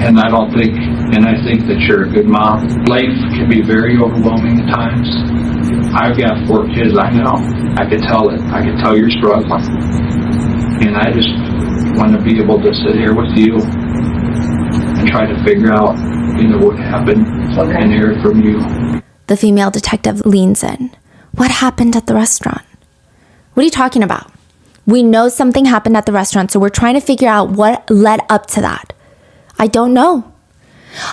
And I think that you're a good mom. Life can be very overwhelming at times. I've got 4 kids, I know. I could tell it. I could tell you're struggling. And I just want to be able to sit here with you and try to figure out, what happened and hear it from you. The female detective leans in. What happened at the restaurant? What are you talking about? We know something happened at the restaurant, so we're trying to figure out what led up to that. I don't know.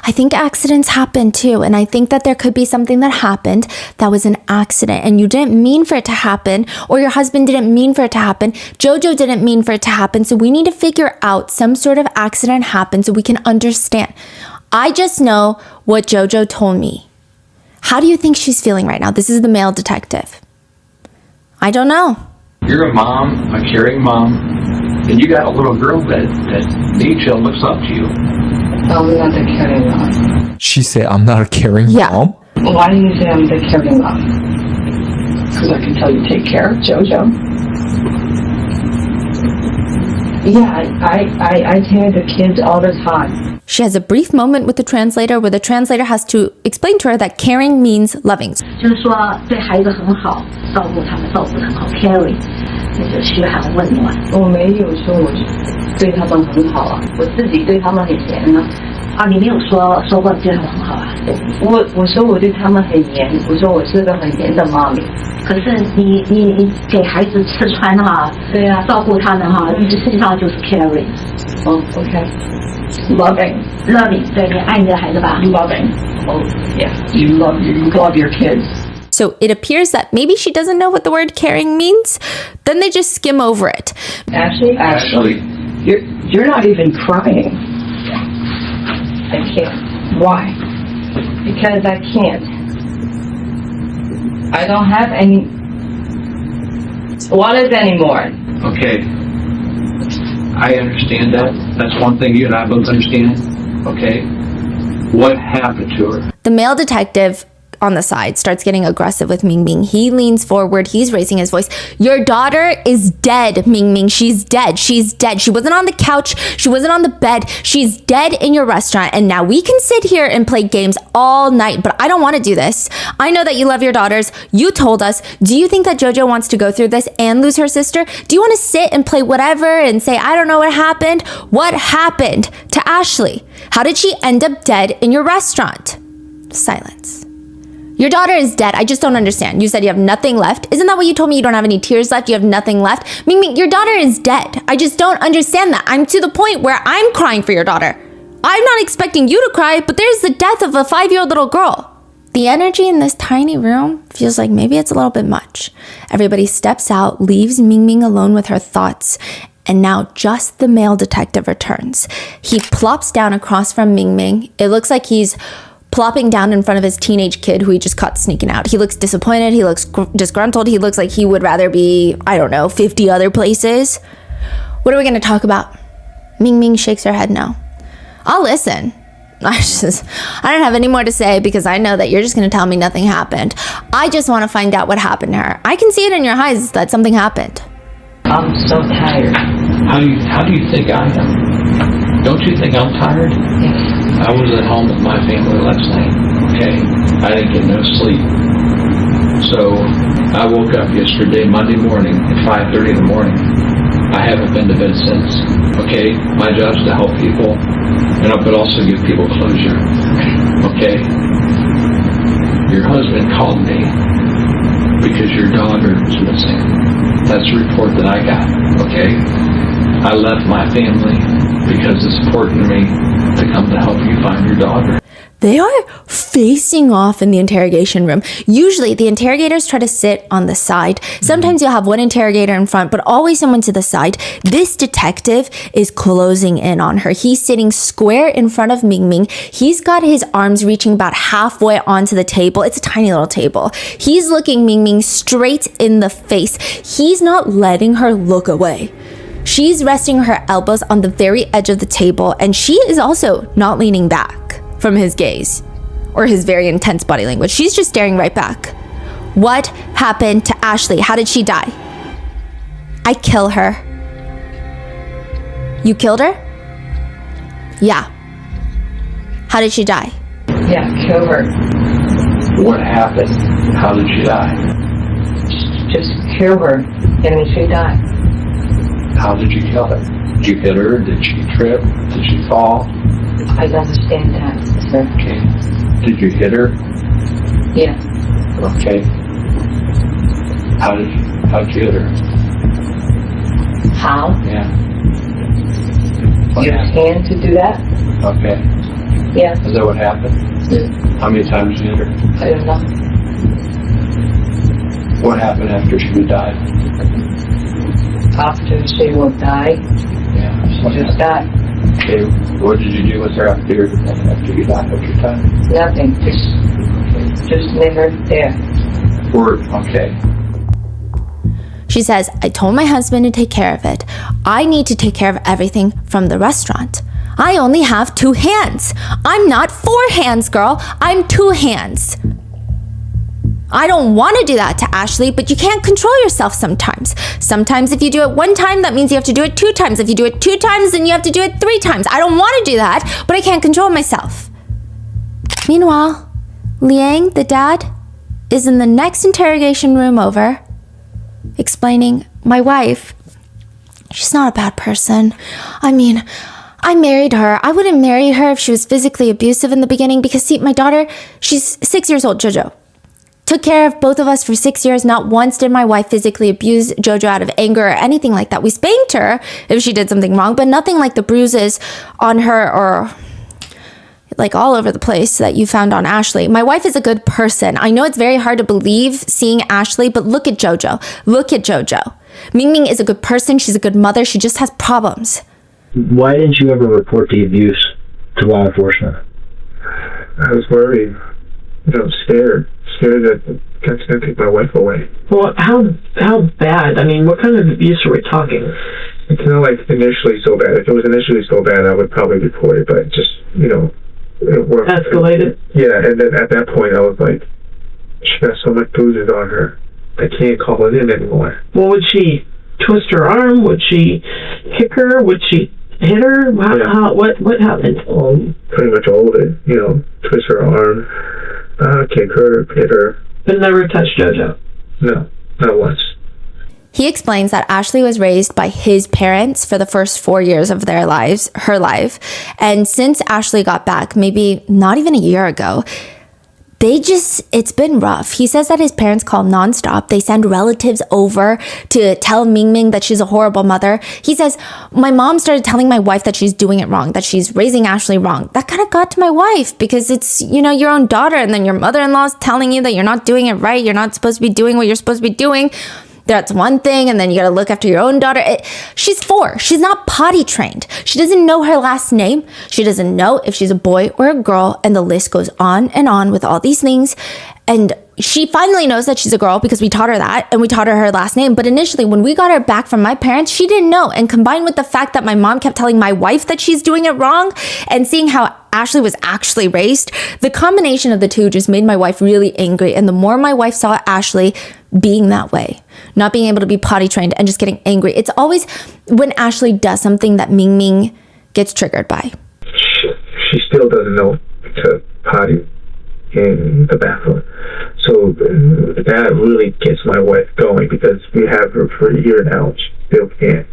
I think accidents happen too, and I think that there could be something that happened that was an accident, and you didn't mean for it to happen, or your husband didn't mean for it to happen. Jojo didn't mean for it to happen, so we need to figure out some sort of accident happened so we can understand. I just know what Jojo told me. How do you think she's feeling right now? This is the male detective. I don't know. You're a mom, a caring mom, and you got a little girl that needs you, looks up to you. I'm not the caring mom. She said, I'm not a caring mom? Why do you say I'm the caring mom? Because I can tell you take care of Jojo. Yeah, I tell the kids all the time. She has a brief moment with the translator where the translator has to explain to her that caring means loving. 就是说对孩子很好，照顾他们，照顾得很好 ，caring， 那就嘘寒问暖。我没有说我对他们很好啊，我自己对他们很严啊。啊，你没有说过对他们很好啊？我说我对他们很严，我说我是个很严的妈咪。可是你给孩子吃穿哈，对呀、照顾他们哈，实际上就是 caring。哦 ，OK。Loving，对你爱你的孩子吧 ？Loving， oh yeah，you love your kids。 So it appears that maybe she doesn't know what the word caring means. Then they just skim over it. Ashley, you're not even crying. I can't. Why? Because I can't. I don't have any wallets anymore. Okay. I understand that. That's one thing you and I both understand. Okay. What happened to her? The male detective on the side starts getting aggressive with Ming Ming. He leans forward. He's raising his voice. Your daughter is dead, Ming Ming. She's dead. She's dead. She wasn't on the couch. She wasn't on the bed. She's dead in your restaurant. And now we can sit here and play games all night, but I don't want to do this. I know that you love your daughters. You told us. Do you think that JoJo wants to go through this and lose her sister? Do you want to sit and play whatever and say, I don't know what happened? What happened to Ashley? How did she end up dead in your restaurant? Silence. Your daughter is dead. I just don't understand. You said you have nothing left. Isn't that what you told me? You don't have any tears left. You have nothing left. Ming Ming, your daughter is dead. I just don't understand that. I'm to the point where I'm crying for your daughter. I'm not expecting you to cry, but there's the death of a 5-year-old little girl. The energy in this tiny room feels like maybe it's a little bit much. Everybody steps out, leaves Ming Ming alone with her thoughts. And now just the male detective returns. He plops down across from Ming Ming. It looks like he's plopping down in front of his teenage kid who he just caught sneaking out. He looks disappointed. He looks disgruntled. He looks like he would rather be, 50 other places. What are we going to talk about? Ming Ming shakes her head no. I'll listen. I don't have any more to say because I know that you're just going to tell me nothing happened. I just want to find out what happened to her. I can see it in your eyes that something happened. I'm so tired. How do you think I am? Don't you think I'm tired? Yes. I was at home with my family last night, okay? I didn't get no sleep. So I woke up yesterday, Monday morning, at 5:30 in the morning. I haven't been to bed since, okay? My job's to help people, but also give people closure, okay? Your husband called me because your daughter is missing. That's the report that I got, okay? I left my family because it's important to me to come to help you find your daughter. They are facing off in the interrogation room. Usually the interrogators try to sit on the side. Sometimes you'll have one interrogator in front, but always someone to the side. This detective is closing in on her. He's sitting square in front of Ming Ming. He's got his arms reaching about halfway onto the table. It's a tiny little table. He's looking Ming Ming straight in the face. He's not letting her look away. She's resting her elbows on the very edge of the table, and she is also not leaning back from his gaze or his very intense body language. She's just staring right back. What happened to Ashley? How did she die? I kill her. You killed her? Yeah. How did she die? Yeah, kill her. What happened? How did she die? Just kill her, and then she died. How did you kill her? Did you hit her? Did she trip? Did she fall? I understand that, sir. Okay. Did you hit her? Yeah. Okay. How'd you hit her? How? Yeah. Use hand to do that? Okay. Yeah. Is that what happened? How many times you hit her? I don't know. What happened after she died? After she will die, Yeah. she just died. Okay. What did you do with her after you died? What's your time? Nothing. Just leave her there. Okay. She says, I told my husband to take care of it. I need to take care of everything from the restaurant. I only have 2 hands. I'm not 4 hands, girl. I'm 2 hands. I don't want to do that to Ashley, but you can't control yourself sometimes. Sometimes if you do it one time, that means you have to do it 2 times. If you do it 2 times, then you have to do it 3 times. I don't want to do that, but I can't control myself. Meanwhile, Liang, the dad, is in the next interrogation room over, explaining, my wife, she's not a bad person. I mean, I married her. I wouldn't marry her if she was physically abusive in the beginning because, see, my daughter, she's 6 years old, Jojo. Took care of both of us for 6 years. Not once did my wife physically abuse Jojo out of anger or anything like that. We spanked her if she did something wrong, but nothing like the bruises on her or like all over the place that you found on Ashley. My wife is a good person. I know it's very hard to believe seeing Ashley, but look at Jojo. Look at Jojo. Ming is a good person. She's a good mother. She just has problems. Why didn't you ever report the abuse to law enforcement? I was worried. Scared that that's going to take my wife away. Well, how bad? I mean, what kind of abuse are we talking? It's not like initially so bad. If it was initially so bad, I would probably report it, but just, it worked. Escalated? Yeah, and then at that point I was like, she got so much bruises on her, I can't call it in anymore. Well, would she twist her arm? Would she kick her? Would she hit her? What happened? Pretty much all of it, twist her arm, kick her, hit her. But never touch Jojo? No, not once. He explains that Ashley was raised by his parents for the first 4 years of her life. And since Ashley got back, maybe not even a year ago, it's been rough. He says that his parents call nonstop. They send relatives over to tell Ming that she's a horrible mother. He says, my mom started telling my wife that she's doing it wrong, that she's raising Ashley wrong. That kind of got to my wife because it's, your own daughter, and then your mother-in-law is telling you that you're not doing it right. You're not supposed to be doing what you're supposed to be doing. That's one thing, and then you gotta look after your own daughter. She's 4. She's not potty trained. She doesn't know her last name. She doesn't know if she's a boy or a girl, and the list goes on and on with all these things. And she finally knows that she's a girl because we taught her that, and we taught her last name. But initially, when we got her back from my parents, she didn't know. And combined with the fact that my mom kept telling my wife that she's doing it wrong, and seeing how Ashley was actually raised, the combination of the two just made my wife really angry. And the more my wife saw Ashley being that way, not being able to be potty trained and just getting angry, it's always when Ashley does something that Ming gets triggered by. She still doesn't know to potty in the bathroom. So that really gets my wife going because we have her for a year now. She still can't.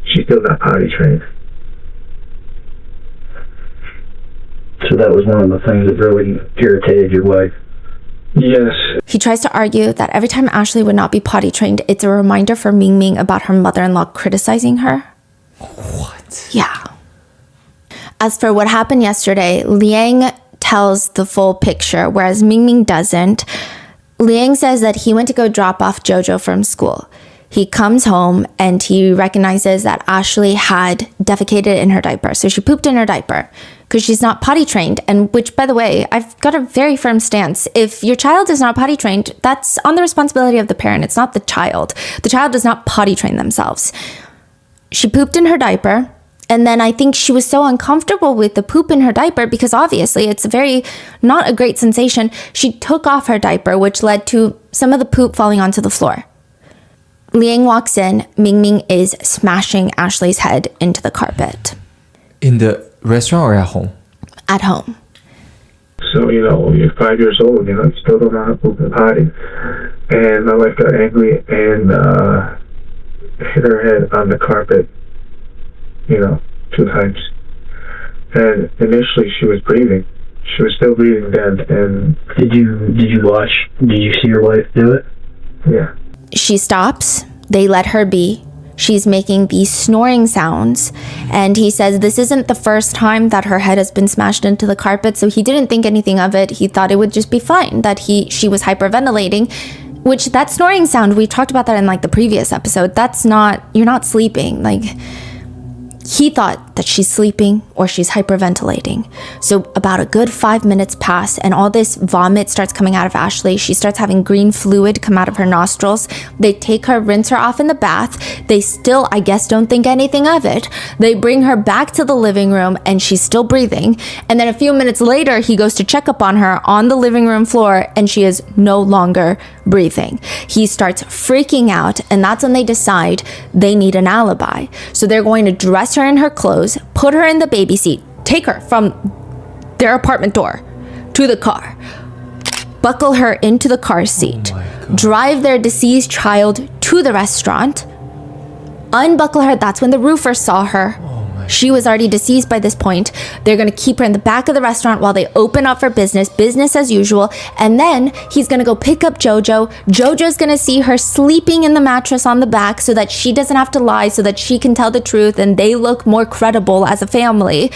She's still not potty trained. So that was one of the things that really irritated your wife? Yes. He tries to argue that every time Ashley would not be potty trained, it's a reminder for Ming about her mother-in-law criticizing her. What? Yeah. As for what happened yesterday, Liang tells the full picture, whereas Ming doesn't. Liang says that he went to go drop off Jojo from school. He comes home and he recognizes that Ashley had defecated in her diaper. So she pooped in her diaper because she's not potty trained. And which, by the way, I've got a very firm stance. If your child is not potty trained, that's on the responsibility of the parent. It's not the child. The child does not potty train themselves. She pooped in her diaper. And then I think she was so uncomfortable with the poop in her diaper because obviously it's not a great sensation. She took off her diaper, which led to some of the poop falling onto the floor. Liang walks in. Ming is smashing Ashley's head into the carpet. In the restaurant or at home? At home. So, you're 5 years old, you still don't know how to poop and potty. And my wife got angry and hit her head on the carpet, 2 times. And initially she was breathing. She was still breathing then. And Did you see your wife do it? Yeah. She stops. They let her be. She's making these snoring sounds. And he says this isn't the first time that her head has been smashed into the carpet, so he didn't think anything of it. He thought it would just be fine, that she was hyperventilating, which that snoring sound, we talked about that in the previous episode. You're not sleeping. He thought that she's sleeping or she's hyperventilating. So about a good 5 minutes pass and all this vomit starts coming out of Ashley. She starts having green fluid come out of her nostrils. They take her, rinse her off in the bath. They still, I guess, don't think anything of it. They bring her back to the living room and she's still breathing. And then a few minutes later, he goes to check up on her on the living room floor and she is no longer breathing. He starts freaking out, and that's when they decide they need an alibi. So they're going to dress her in her clothes, put her in the baby seat, take her from their apartment door to the car, buckle her into the car seat, drive their deceased child to the restaurant, unbuckle her. That's when the roofer saw her. She was already deceased by this point. They're going to keep her in the back of the restaurant while they open up for business as usual. And then he's going to go pick up Jojo. Jojo's going to see her sleeping in the mattress on the back so that she doesn't have to lie, so that she can tell the truth and they look more credible as a family.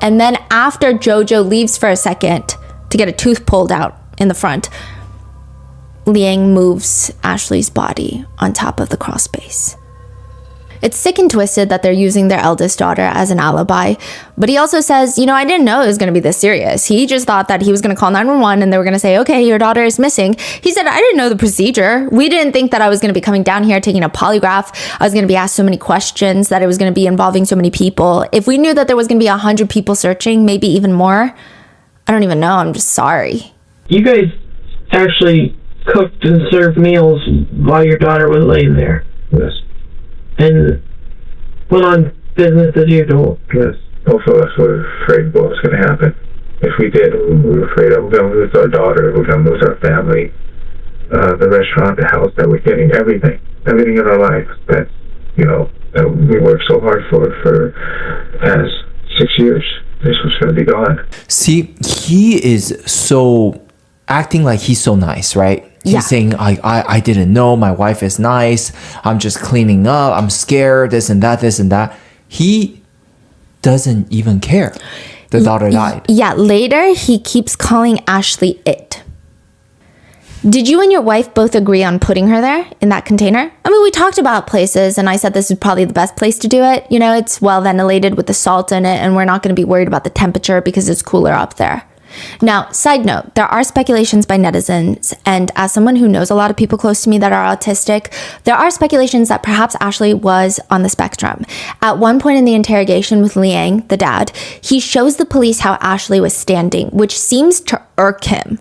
And then after Jojo leaves for a second to get a tooth pulled out in the front, Liang moves Ashley's body on top of the crawl space. It's sick and twisted that they're using their eldest daughter as an alibi, but he also says, I didn't know it was going to be this serious. He just thought that he was going to call 911 and they were going to say, okay, your daughter is missing. He said, I didn't know the procedure. We didn't think that I was going to be coming down here taking a polygraph. I was going to be asked so many questions, that it was going to be involving so many people. If we knew that there was going to be 100 people searching, maybe even more, I don't even know. I'm just sorry. You guys actually cooked and served meals while your daughter was laying there. Yes. And went on business as usual. Yes. Both of us were afraid what was going to happen. If we did, we were afraid that we're going to lose our daughter, we're going to lose our family, the restaurant, the house that we're getting, everything in our life. That, that we worked so hard for past 6 years. This was going to be gone. See, he is so acting like he's so nice, right? He's saying, I didn't know, my wife is nice, I'm just cleaning up, I'm scared, this and that. He doesn't even care. The daughter died. Yeah, later he keeps calling Ashley it. Did you and your wife both agree on putting her there in that container? I mean, we talked about places and I said this is probably the best place to do it. It's well ventilated with the salt in it and we're not going to be worried about the temperature because it's cooler up there. Now, side note, there are speculations by netizens, and as someone who knows a lot of people close to me that are autistic, there are speculations that perhaps Ashley was on the spectrum. At one point in the interrogation with Liang, the dad, he shows the police how Ashley was standing, which seems to irk him,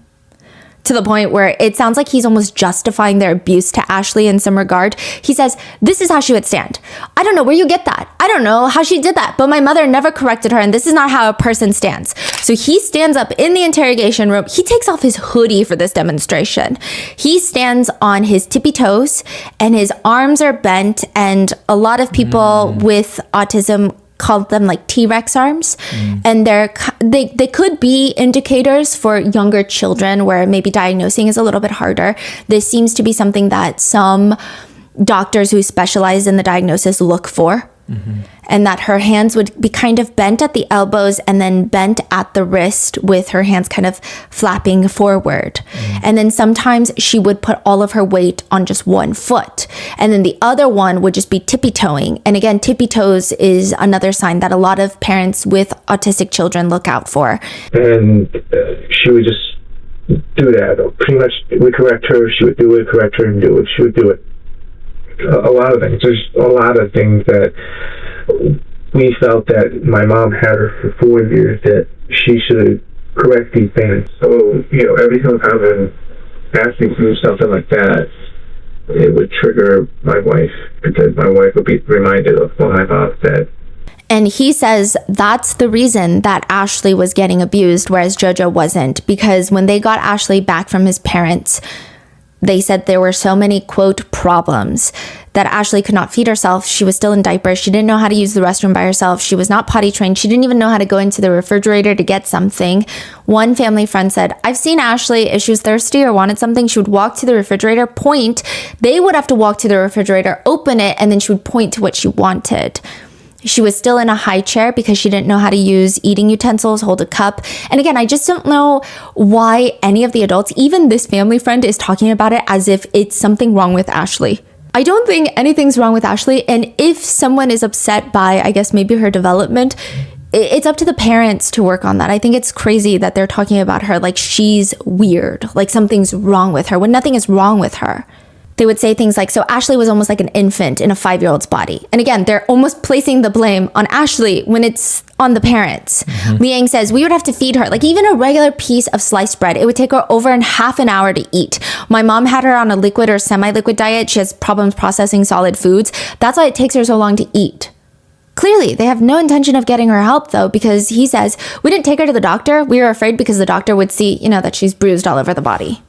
to the point where it sounds like he's almost justifying their abuse to Ashley in some regard. He says, this is how she would stand. I don't know where you get that. I don't know how she did that, but my mother never corrected her, and this is not how a person stands. So he stands up in the interrogation room. He takes off his hoodie for this demonstration. He stands on his tippy toes, and his arms are bent, and a lot of people with autism called them like T-Rex arms. And they could be indicators for younger children where maybe diagnosing is a little bit harder. This seems to be something that some doctors who specialize in the diagnosis look for. And that her hands would be kind of bent at the elbows and then bent at the wrist with her hands kind of flapping forward. And then sometimes she would put all of her weight on just one foot. And then the other one would just be tippy-toeing. And again, tippy-toes is another sign that a lot of parents with autistic children look out for. And she would just do that. Pretty much, we correct her, she would do it, correct her and do it. She would do it. A lot of things. There's a lot of things that we felt that my mom had her for 4 years that she should correct these things. So, every single time when Ashley do something like that, it would trigger my wife because my wife would be reminded of what my mom said. And he says that's the reason that Ashley was getting abused, whereas Jojo wasn't, because when they got Ashley back from his parents, they said there were so many, quote, problems that Ashley could not feed herself. She was still in diapers. She didn't know how to use the restroom by herself. She was not potty trained. She didn't even know how to go into the refrigerator to get something. One family friend said, I've seen Ashley, if she was thirsty or wanted something, she would walk to the refrigerator, point. They would have to walk to the refrigerator, open it, and then she would point to what she wanted. She was still in a high chair because she didn't know how to use eating utensils, hold a cup. And again, I just don't know why any of the adults, even this family friend, is talking about it as if it's something wrong with Ashley. I don't think anything's wrong with Ashley. And if someone is upset by, I guess, maybe her development, it's up to the parents to work on that. I think it's crazy that they're talking about her like she's weird, like something's wrong with her, when nothing is wrong with her. They would say things like, so Ashley was almost like an infant in a 5-year-old's body. And again, they're almost placing the blame on Ashley when it's on the parents. Liang says, we would have to feed her, like even a regular piece of sliced bread. It would take her over half an hour to eat. My mom had her on a liquid or semi-liquid diet. She has problems processing solid foods. That's why it takes her so long to eat. Clearly, they have no intention of getting her help, though, because he says, we didn't take her to the doctor. We were afraid because the doctor would see, that she's bruised all over the body.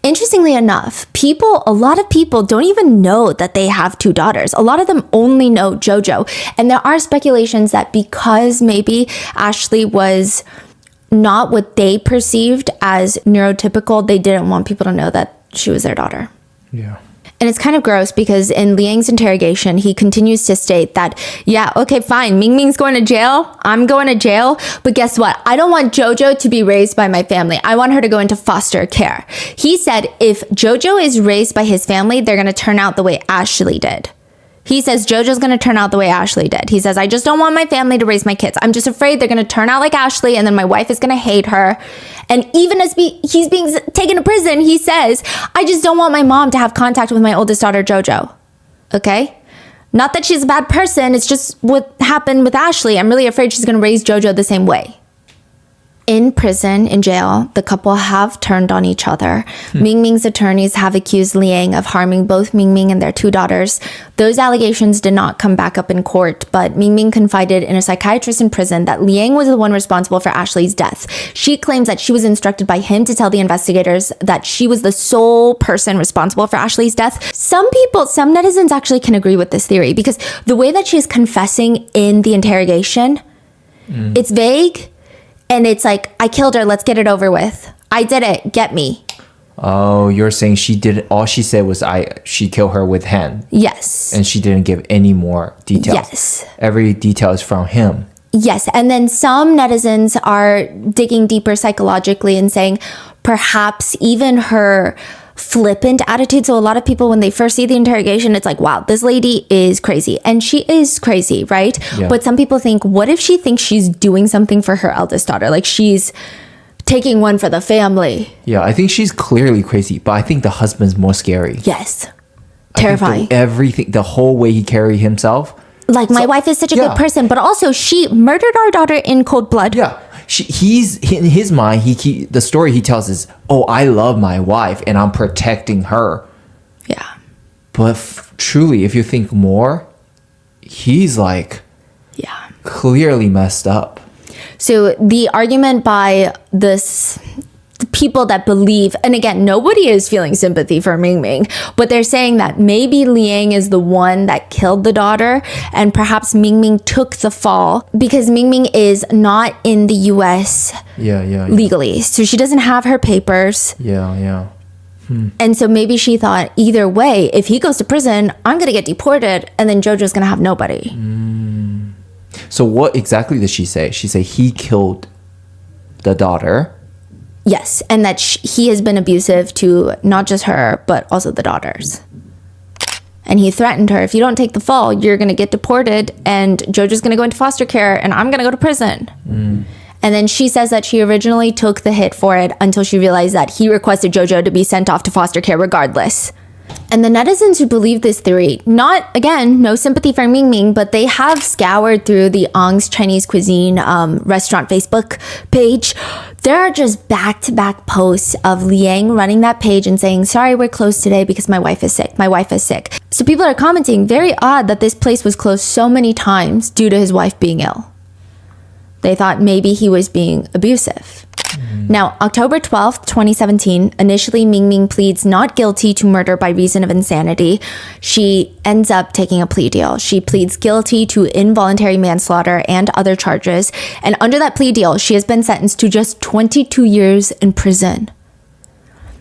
Interestingly enough, a lot of people don't even know that they have 2 daughters. A lot of them only know JoJo. And there are speculations that because maybe Ashley was not what they perceived as neurotypical, they didn't want people to know that she was their daughter. Yeah. And it's kind of gross because in Liang's interrogation, he continues to state that, yeah, okay, fine, Mingming's going to jail, I'm going to jail, but guess what? I don't want JoJo to be raised by my family. I want her to go into foster care. He said if JoJo is raised by his family, they're going to turn out the way Ashley did. He says JoJo's going to turn out the way Ashley did. He says, I just don't want my family to raise my kids. I'm just afraid they're going to turn out like Ashley and then my wife is going to hate her. And even as he's being taken to prison, he says, I just don't want my mom to have contact with my oldest daughter, JoJo. Okay? Not that she's a bad person. It's just what happened with Ashley. I'm really afraid she's going to raise JoJo the same way. In prison, in jail, the couple have turned on each other. Mingming's attorneys have accused Liang of harming both Mingming and their 2 daughters. Those allegations did not come back up in court, but Mingming confided in a psychiatrist in prison that Liang was the one responsible for Ashley's death. She claims that she was instructed by him to tell the investigators that she was the sole person responsible for Ashley's death. Some netizens actually can agree with this theory because the way that she's confessing in the interrogation, it's vague. And it's like, I killed her, let's get it over with. I did it, get me. Oh, you're saying she didn't, all she said was she killed her with hand. Yes. And she didn't give any more details. Yes. Every detail is from him. Yes, and then some netizens are digging deeper psychologically and saying perhaps even her flippant attitude. So a lot of people, when they first see the interrogation, it's like, wow, this lady is crazy. And she is crazy, right? Yeah. But some people think, what if she thinks she's doing something for her eldest daughter? Like she's taking one for the family. Yeah, I think she's clearly crazy, but I think the husband's more scary. Yes. Terrifying. Everything, the whole way he carried himself. Like, my wife is such a good person, but also she murdered our daughter in cold blood. Yeah. He's in his mind, the story he tells is, oh, I love my wife and I'm protecting her. Yeah. But truly, if you think more, he's like, clearly messed up. So the argument by the people that believe, and again, nobody is feeling sympathy for Mingming, but they're saying that maybe Liang is the one that killed the daughter, and perhaps Mingming took the fall because Mingming is not in the US legally. So she doesn't have her papers. And so maybe she thought, either way, if he goes to prison, I'm going to get deported, and then JoJo's going to have nobody. So what exactly did she say? She said he killed the daughter. Yes, and that he has been abusive to not just her, but also the daughters. And he threatened her, if you don't take the fall, you're going to get deported, and JoJo's going to go into foster care, and I'm going to go to prison. And then she says that she originally took the hit for it until she realized that he requested JoJo to be sent off to foster care regardless. And the netizens who believe this theory, no sympathy for Mingming, but they have scoured through the Ong's Chinese Cuisine restaurant Facebook page. There are just back-to-back posts of Liang running that page and saying, sorry, we're closed today because my wife is sick. My wife is sick. So people are commenting, very odd that this place was closed so many times due to his wife being ill. They thought maybe he was being abusive. Now, October 12th, 2017, initially Mingming pleads not guilty to murder by reason of insanity. She ends up taking a plea deal. She pleads guilty to involuntary manslaughter and other charges. And under that plea deal, she has been sentenced to just 22 years in prison.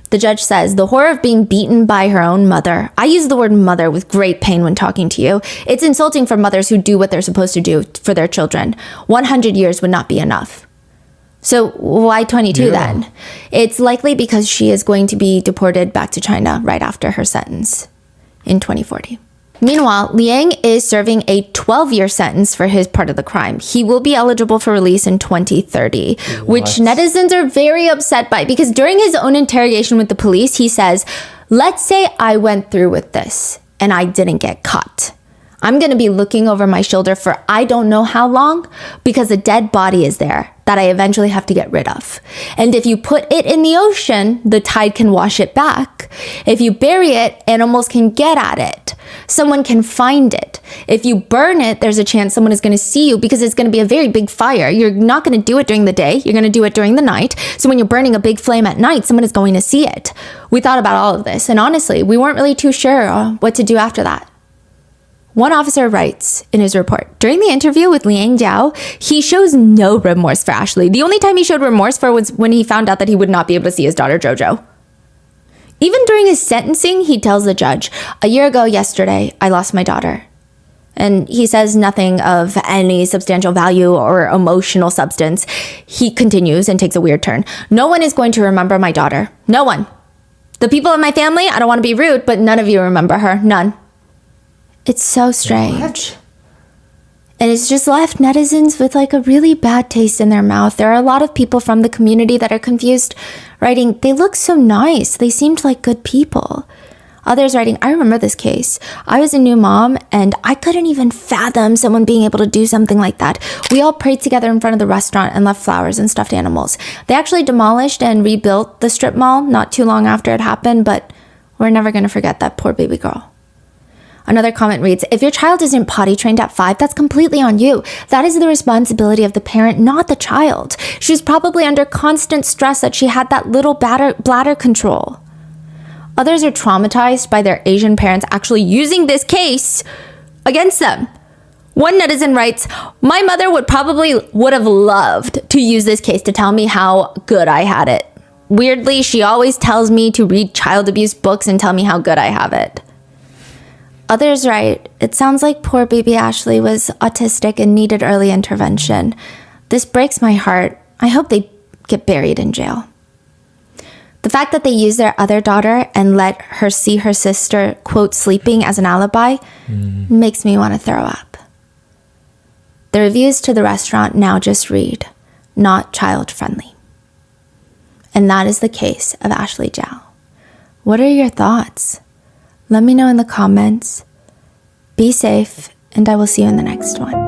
The judge says, the horror of being beaten by her own mother. I use the word mother with great pain when talking to you. It's insulting for mothers who do what they're supposed to do for their children. 100 years would not be enough. So why 22 then? It's likely because she is going to be deported back to China right after her sentence. in 2040. Meanwhile, Liang is serving a 12-year sentence for his part of the crime. He will be eligible for release in 2030, which netizens are very upset by because during his own interrogation with the police, he says, let's say I went through with this and I didn't get caught. I'm going to be looking over my shoulder for I don't know how long because a dead body is there that I eventually have to get rid of. And if you put it in the ocean, the tide can wash it back. If you bury it, animals can get at it. Someone can find it. If you burn it, there's a chance someone is going to see you because it's going to be a very big fire. You're not going to do it during the day. You're going to do it during the night. So when you're burning a big flame at night, someone is going to see it. We thought about all of this. And honestly, we weren't really too sure what to do after that. One officer writes in his report, during the interview with Liang Zhao, he shows no remorse for Ashley. The only time he showed remorse for was when he found out that he would not be able to see his daughter Jojo. Even during his sentencing, he tells the judge, a year ago yesterday, I lost my daughter. And he says nothing of any substantial value or emotional substance. He continues and takes a weird turn. No one is going to remember my daughter. No one. The people in my family, I don't want to be rude, but none of you remember her. None. It's so strange. What? And it's just left netizens with like a really bad taste in their mouth. There are a lot of people from the community that are confused, writing, they look so nice. They seemed like good people. Others writing, I remember this case. I was a new mom and I couldn't even fathom someone being able to do something like that. We all prayed together in front of the restaurant and left flowers and stuffed animals. They actually demolished and rebuilt the strip mall not too long after it happened, but we're never going to forget that poor baby girl. Another comment reads, if your child isn't potty trained at 5, that's completely on you. That is the responsibility of the parent, not the child. She was probably under constant stress that she had that little bladder control. Others are traumatized by their Asian parents actually using this case against them. One netizen writes, my mother would have loved to use this case to tell me how good I had it. Weirdly, she always tells me to read child abuse books and tell me how good I have it. Others write, it sounds like poor baby Ashley was autistic and needed early intervention. This breaks my heart. I hope they get buried in jail. The fact that they used their other daughter and let her see her sister, quote, sleeping as an alibi makes me want to throw up. The reviews to the restaurant now just read, not child friendly. And that is the case of Ashley Zhao. What are your thoughts? Let me know in the comments. Be safe, and I will see you in the next one.